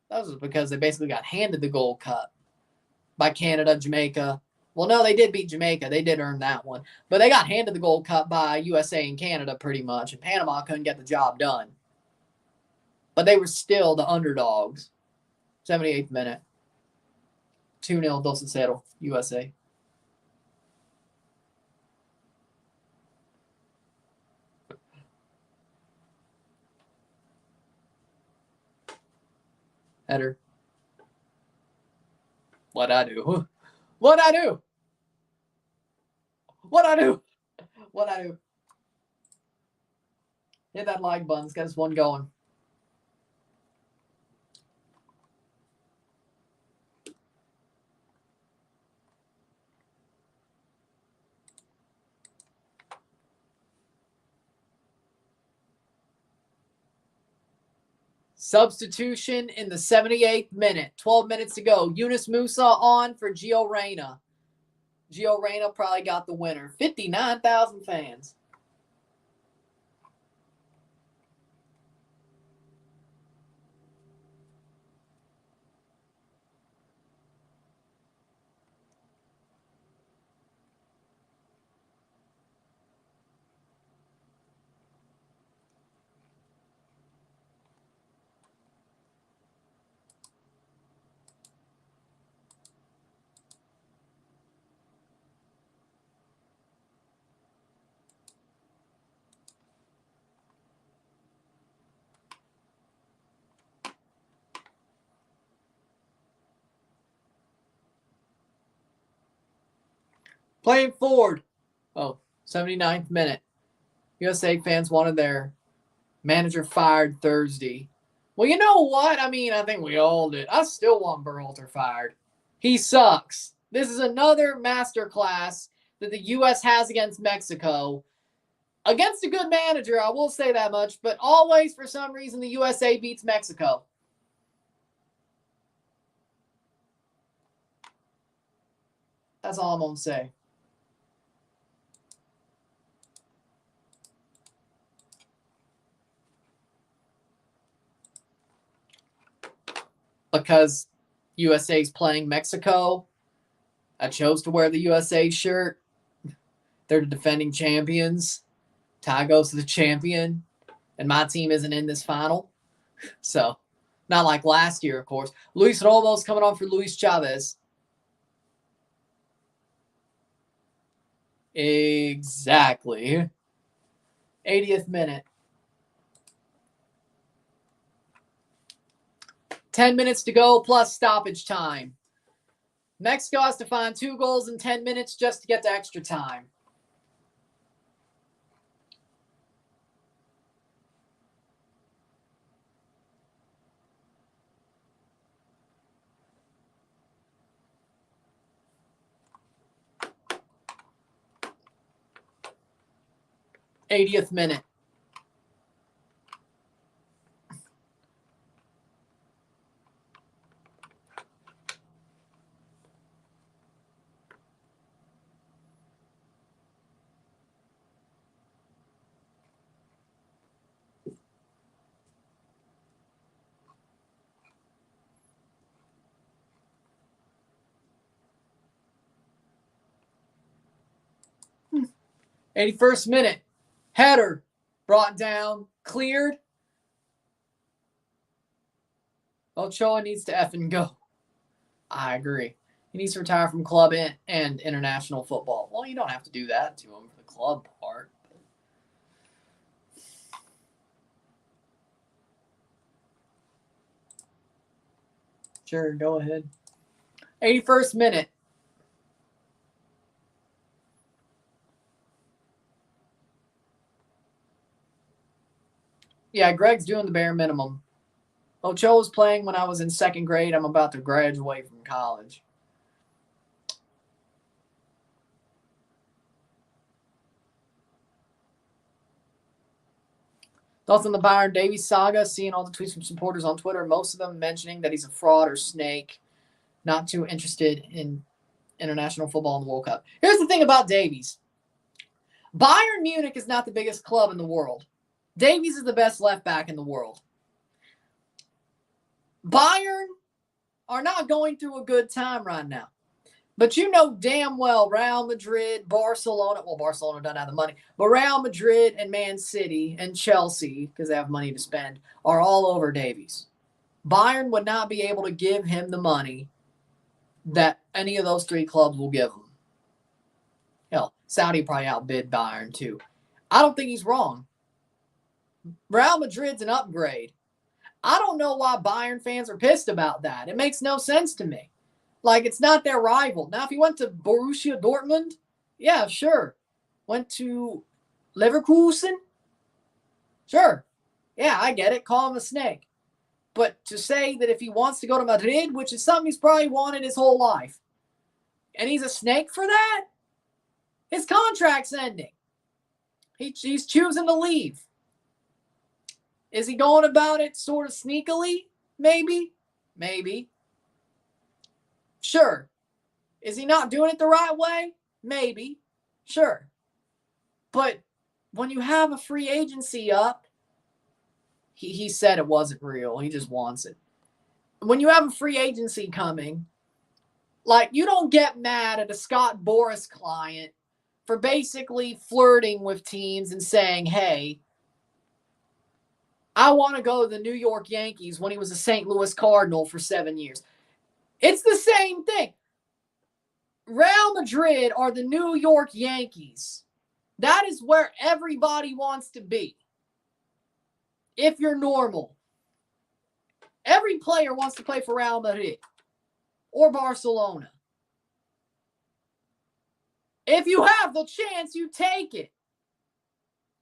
That was because they basically got handed the Gold Cup by Canada, Jamaica. Well, no, they did beat Jamaica. They did earn that one. But they got handed the Gold Cup by USA and Canada pretty much. And Panama couldn't get the job done. But they were still the underdogs. 78th minute. 2-0, 2-0, USA. Header. What'd I do? Hit that like button. Let's get this one going. Substitution in the 78th minute. 12 minutes to go. Yunus Musa on for Gio Reyna. Gio Reyna probably got the winner. 59,000 fans. Playing forward. 79th minute. USA fans wanted their manager fired Thursday. Well, you know what? I mean, I think we all did. I still want Berhalter fired. He sucks. This is another masterclass that the U.S. has against Mexico. Against a good manager, I will say that much, but always, for some reason, the USA beats Mexico. That's all I'm going to say. Because USA's playing Mexico, I chose to wear the USA shirt. They're the defending champions. Ty goes to the champion. And my team isn't in this final. So, not like last year, of course. Luis Romo's coming on for Luis Chavez. Exactly. 80th minute. 10 minutes to go plus stoppage time. Mexico has to find 2 goals in 10 minutes just to get to extra time. '80th minute. Hmm. 81st minute. Header brought down, cleared. Ochoa needs to effing go. I agree. He needs to retire from club and international football. Well, you don't have to do that to him for the club part. Sure, go ahead. 81st minute. Yeah, Greg's doing the bare minimum. Ochoa was playing when I was in 2nd grade. I'm about to graduate from college. Thoughts on the Byron Davies saga? Seeing all the tweets from supporters on Twitter, most of them mentioning that he's a fraud or snake. Not too interested in international football and the World Cup. Here's the thing about Davies. Bayern Munich is not the biggest club in the world. Davies is the best left back in the world. Bayern are not going through a good time right now. But you know damn well Real Madrid, Barcelona, well, Barcelona doesn't have the money, but Real Madrid and Man City and Chelsea, because they have money to spend, are all over Davies. Bayern would not be able to give him the money that any of those 3 clubs will give him. Hell, Saudi probably outbid Bayern too. I don't think he's wrong. Real Madrid's an upgrade. I don't know why Bayern fans are pissed about that. It makes no sense to me. Like, it's not their rival. Now, if he went to Borussia Dortmund, yeah, sure. Went to Leverkusen, sure. Yeah, I get it. Call him a snake. But to say that if he wants to go to Madrid, which is something he's probably wanted his whole life, and he's a snake for that, his contract's ending. He's choosing to leave. Is he going about it sort of sneakily? Maybe. Maybe. Sure. Is he not doing it the right way? Maybe. Sure. But when you have a free agency up, he said it wasn't real. He just wants it. When you have a free agency coming, like, you don't get mad at a Scott Boras client for basically flirting with teams and saying, hey, I want to go to the New York Yankees when he was a St. Louis Cardinal for 7 years. It's the same thing. Real Madrid are the New York Yankees. That is where everybody wants to be. If you're normal. Every player wants to play for Real Madrid or Barcelona. If you have the chance, you take it.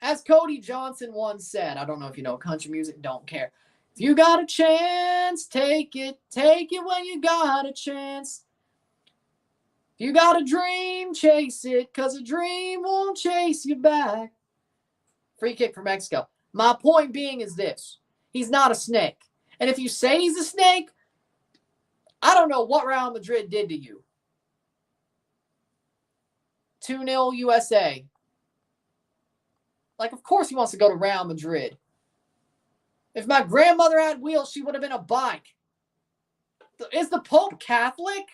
As Cody Johnson once said, I don't know if you know country music, don't care. If you got a chance, take it. Take it when you got a chance. If you got a dream, chase it, because a dream won't chase you back. Free kick for Mexico. My point being is this. He's not a snake. And if you say he's a snake, I don't know what Real Madrid did to you. 2-0 USA. Like, of course he wants to go to Real Madrid. If my grandmother had wheels, she would have been a bike. Is the Pope Catholic?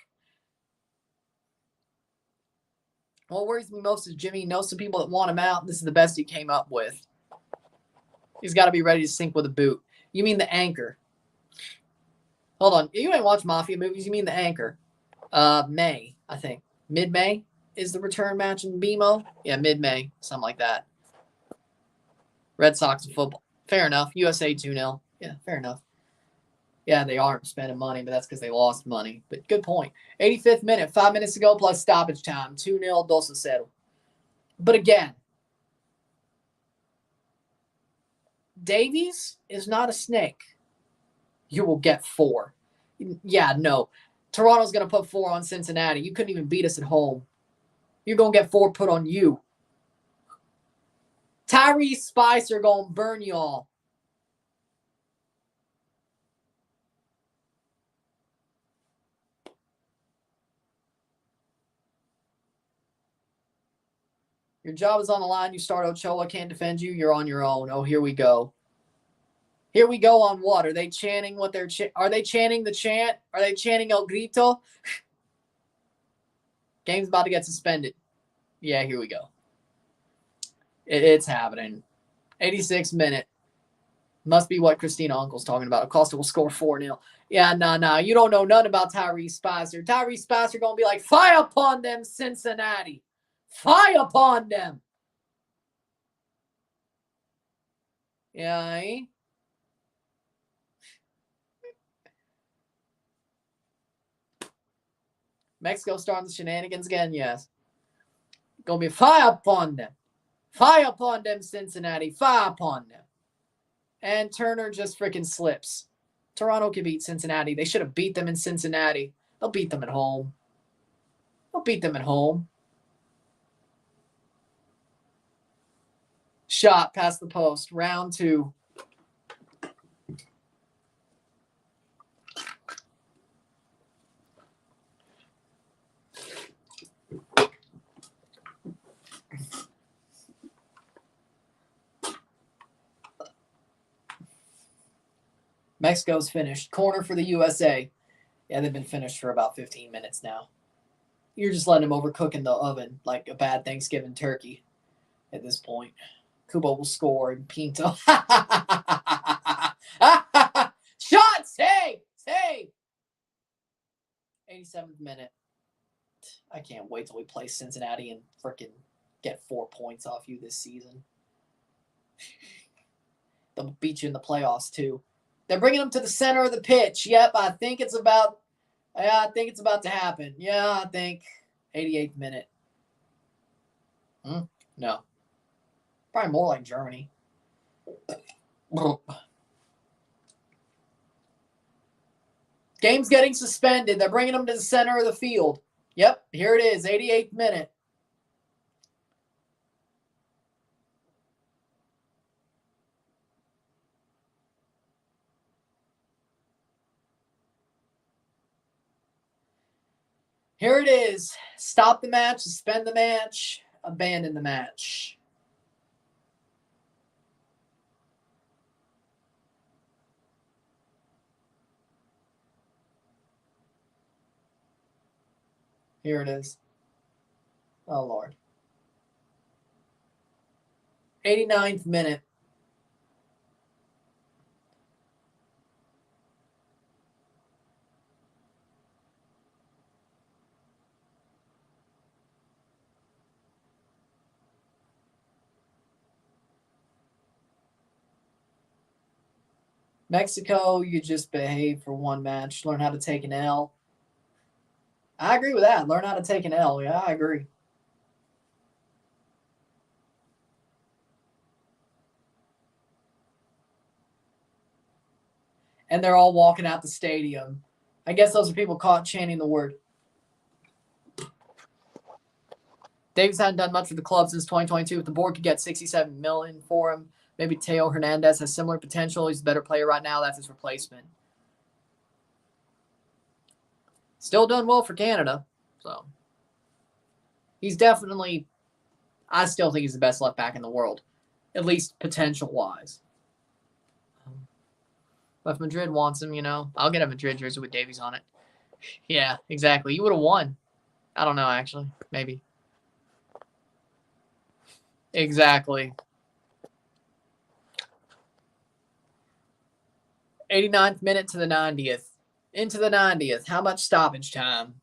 What worries me most is Jimmy knows some people that want him out. This is the best he came up with. He's got to be ready to sink with a boot. You mean the anchor. Hold on. You ain't watched Mafia movies. You mean the anchor. May, I think. Mid-May is the return match in BMO. Yeah, mid-May. Something like that. Red Sox and football. Fair enough. USA 2-0. Yeah, fair enough. Yeah, they aren't spending money, but that's because they lost money. But good point. 85th minute. 5 minutes to go plus stoppage time. 2-0 2-0. But again, Davies is not a snake. You will get 4. Yeah, no. Toronto's going to put 4 on Cincinnati. You couldn't even beat us at home. You're going to get 4 put on you. Tyrese Spicer going to burn you all. Your job is on the line. You start Ochoa, can't defend you. You're on your own. Oh, here we go. Here we go on what? Are they chanting what they're are they chanting the chant? Are they chanting El Grito? Game's about to get suspended. Yeah, here we go. It's happening. 86th minute. Must be what Christina Uncle's talking about. Acosta will score 4-0. Yeah, nah. You don't know nothing about Tyrese Spicer. Tyrese Spicer going to be like, fire upon them, Cincinnati. Fire upon them. Yeah, eh? Mexico starting the shenanigans again, yes. Gonna be fire upon them. Fire upon them, Cincinnati. Fire upon them. And Turner just freaking slips. Toronto can beat Cincinnati. They should have beat them in Cincinnati. They'll beat them at home. They'll beat them at home. Shot past the post. Round 2. Mexico's finished. Corner for the USA. Yeah, they've been finished for about 15 minutes now. You're just letting them overcook in the oven like a bad Thanksgiving turkey at this point. Kubo will score and Pinto. Shot! Save! Save! 87th minute. I can't wait till we play Cincinnati and freaking get 4 points off you this season. They'll beat you in the playoffs, too. They're bringing them to the center of the pitch. Yep, I think it's about to happen. Yeah, I think 88th minute. No. Probably more like Germany. Game's getting suspended. They're bringing them to the center of the field. Yep, here it is, 88th minute. Here it is. Stop the match, suspend the match, abandon the match. Here it is. Oh, Lord. 89th minute. Mexico, you just behave for one match. Learn how to take an L. I agree with that. Learn how to take an L. Yeah, I agree. And they're all walking out the stadium. I guess those are people caught chanting the word. Davis hadn't done much for the club since 2022. If the board could get $67 million for him, maybe Teo Hernandez has similar potential. He's a better player right now. That's his replacement. Still done well for Canada. So he's definitely, I still think he's the best left back in the world, at least potential-wise. But if Madrid wants him, I'll get a Madrid jersey with Davies on it. Yeah, exactly. You would have won. I don't know, actually. Maybe. Exactly. 89th minute to the 90th. Into the 90th. How much stoppage time?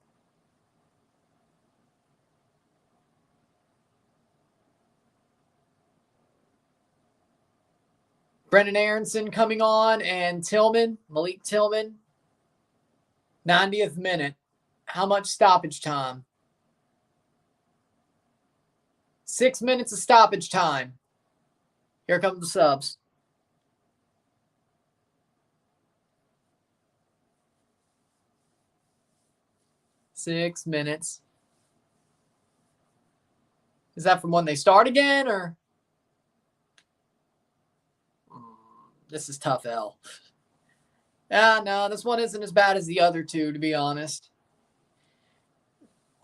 Brendan Aronson coming on and Malik Tillman. 90th minute. How much stoppage time? 6 minutes of stoppage time. Here come the subs. Six minutes. Is that from when they start again, or? This is tough, L. No, this one isn't as bad as the other two, to be honest.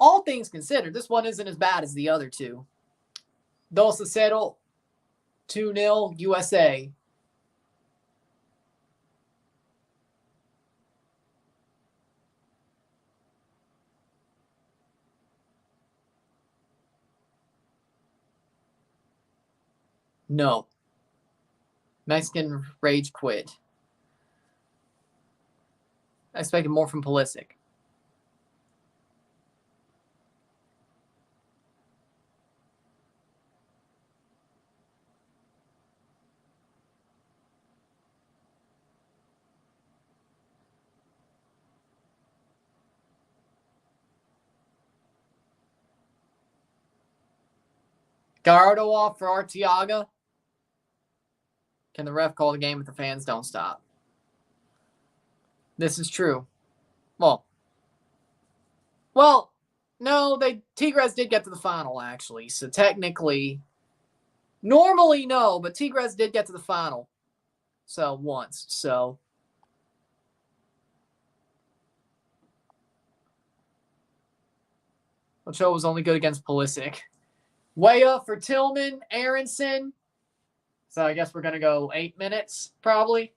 All things considered, this one isn't as bad as the other two. 2-0, 2-0, USA. No. Mexican rage quit. I expected more from Pulisic. Girault off for Arteaga. Can the ref call the game if the fans don't stop? This is true. Well, no, Tigres did get to the final, actually. So technically, normally no, but Tigres did get to the final. So once. So Ochoa was only good against Pulisic. Weah for Tillman, Aronson. So I guess we're going to go 8 minutes, probably.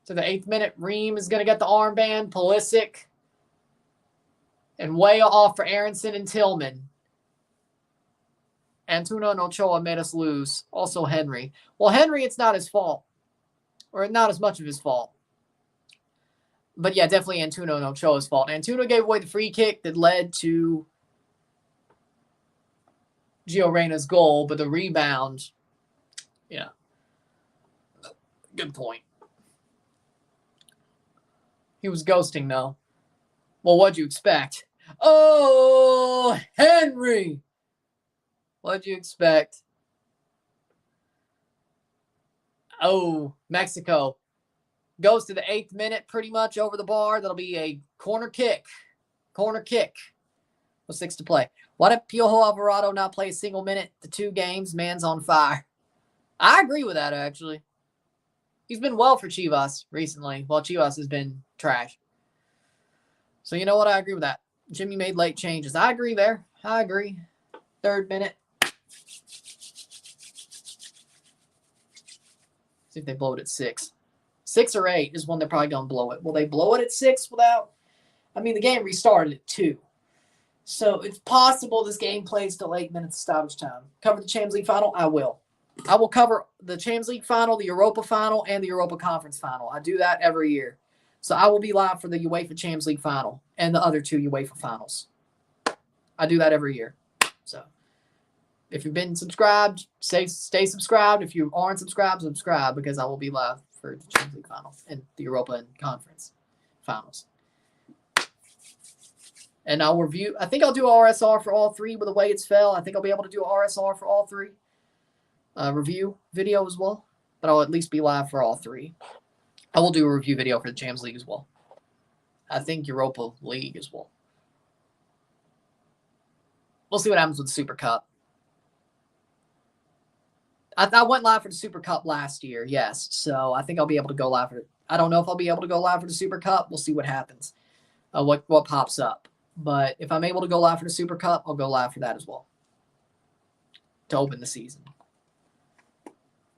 So the 8th minute, Ream is going to get the armband. Pulisic and Weah off for Aronson and Tillman. Antuna and Ochoa made us lose. Also Henry. Well, Henry, it's not his fault. Or not as much of his fault. But yeah, definitely Antuna and Ochoa's fault. Antuna gave away the free kick that led to Gio Reyna's goal, but the rebound, yeah. Good point. He was ghosting, though. Well, what'd you expect? Oh, Henry! What'd you expect? Oh, Mexico goes to the 8th minute pretty much over the bar. That'll be a corner kick. Corner kick. With 6 to play. Why did Piojo Alvarado not play a single minute the 2 games? Man's on fire. I agree with that, actually. He's been well for Chivas recently, while Chivas has been trash. So you know what? I agree with that. Jimmy made late changes. I agree there. I agree. 3rd minute. See if they blow it at 6. 6 or 8 is when they're probably going to blow it. Will they blow it at 6 without? I mean, the game restarted at 2. So it's possible this game plays till 8 minutes of stoppage time. Cover the Champions League final? I will. I will cover the Champions League final, the Europa final, and the Europa Conference final. I do that every year. So I will be live for the UEFA Champions League final and the other 2 UEFA finals. I do that every year. So if you've been subscribed, stay subscribed. If you aren't subscribed, subscribe, because I will be live for the Champions League final and the Europa and Conference finals. And I'll review. I think I'll do RSR for all 3 with the way it's fell. I think I'll be able to do RSR for all 3. Review video as well. But I'll at least be live for all 3. I will do a review video for the Champions League as well. I think Europa League as well. We'll see what happens with the Super Cup. I went live for the Super Cup last year, yes. So I think I'll be able to go live for it. I don't know if I'll be able to go live for the Super Cup. We'll see what happens. What pops up. But if I'm able to go live for the Super Cup, I'll go live for that as well. To open the season.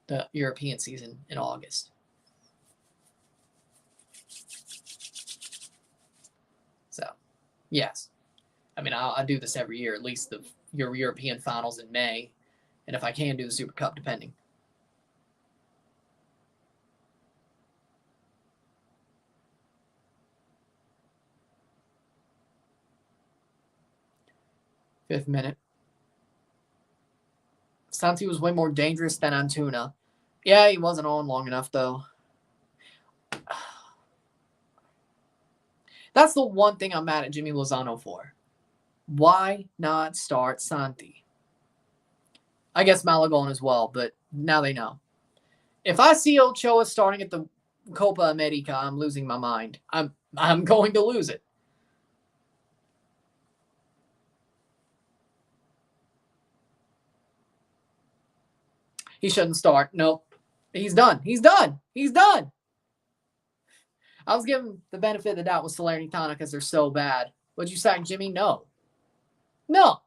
The European season in August. So, yes. I mean, I do this every year, at least your European finals in May. And if I can, do the Super Cup, depending. Fifth minute. Santi was way more dangerous than Antuna. Yeah, he wasn't on long enough, though. That's the one thing I'm mad at Jimmy Lozano for. Why not start Santi? I guess Malagón as well, but now they know. If I see Ochoa starting at the Copa America, I'm losing my mind. I'm going to lose it. He shouldn't start. Nope. He's done. He's done. He's done. I was giving the benefit of the doubt with Salernitana because they're so bad. Would you sack Jimmy? No. No.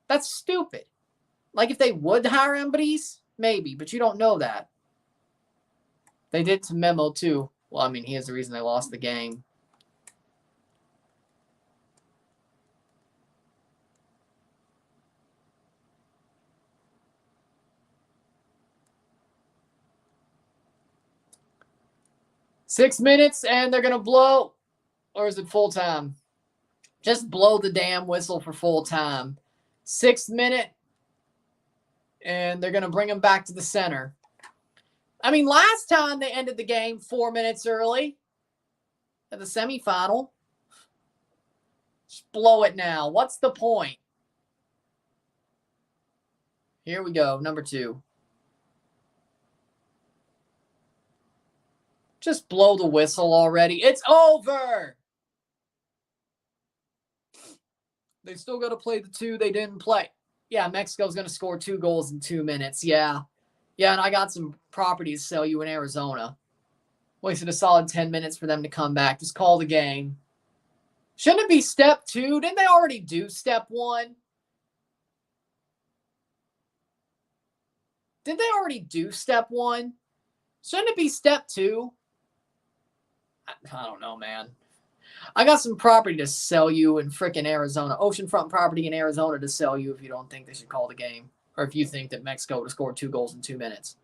That's stupid. Like, if they would hire Ambriz, maybe, but you don't know that. They did to Memo, too. Well, I mean, he is the reason they lost the game. Six minutes, and they're going to blow. Or is it full time? Just blow the damn whistle for full time. 6th minute. And they're going to bring him back to the center. I mean, last time they ended the game 4 minutes early at the semifinal. Just blow it now. What's the point? Here we go. Number 2. Just blow the whistle already. It's over. They still got to play the 2 they didn't play. Yeah, Mexico's going to score 2 goals in 2 minutes. Yeah. Yeah, and I got some property to sell you in Arizona. Wasted a solid 10 minutes for them to come back. Just call the game. Shouldn't it be step 2? Didn't they already do step 1? Did they already do step 1? Shouldn't it be step 2? I don't know, man. I got some property to sell you in frickin' Arizona. Oceanfront property in Arizona to sell you if you don't think they should call the game. Or if you think that Mexico would have scored 2 goals in 2 minutes.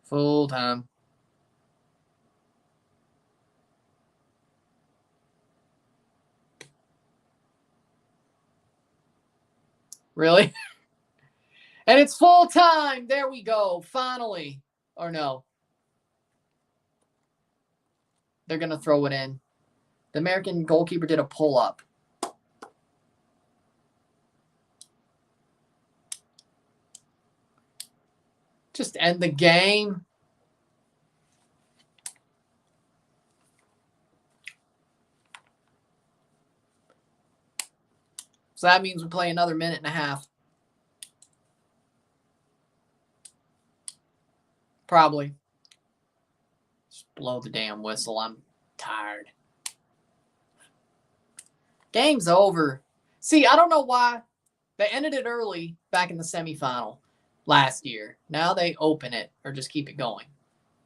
Full time. Really? And it's full time. There we go. Finally. Or no. They're going to throw it in. The American goalkeeper did a pull-up. Just end the game. So that means we play another minute and a half. Probably. Just blow the damn whistle. I'm tired. Game's over. See, I don't know why. They ended it early back in the semifinal last year. Now they open it or just keep it going.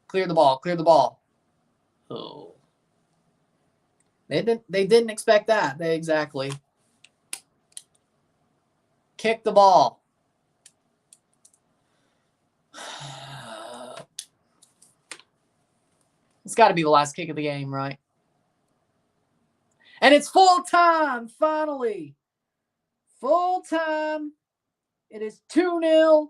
Clear the ball. Clear the ball. Oh. They didn't expect that. They exactly. Kick the ball. It's got to be the last kick of the game, right? And it's full time, finally. Full time. It is 2-0.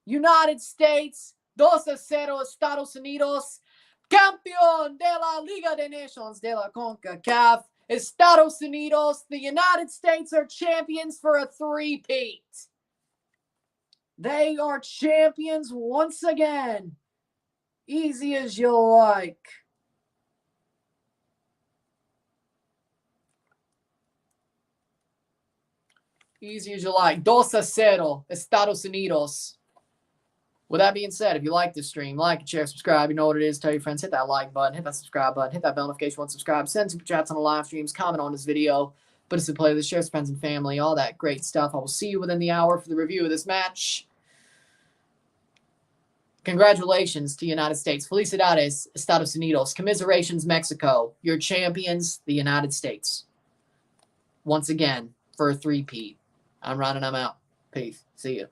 United States. 2-0 Estados Unidos. Campeón de la Liga de Nations de la CONCACAF. Estados Unidos. The United States are champions for a 3-peat. They are champions once again. Easy as you like. Easy as you like. 2-0 Estados Unidos. With that being said, if you like this stream, like and share, subscribe. You know what it is. Tell your friends. Hit that like button. Hit that subscribe button. Hit that bell notification once subscribe. Send super chats on the live streams. Comment on this video. Put us in playlist. Share with friends and family. All that great stuff. I will see you within the hour for the review of this match. Congratulations to the United States. Felicidades, Estados Unidos. Commiserations, Mexico. Your champions, the United States. Once again, for a 3-peat. I'm Ron and I'm out. Peace. See you.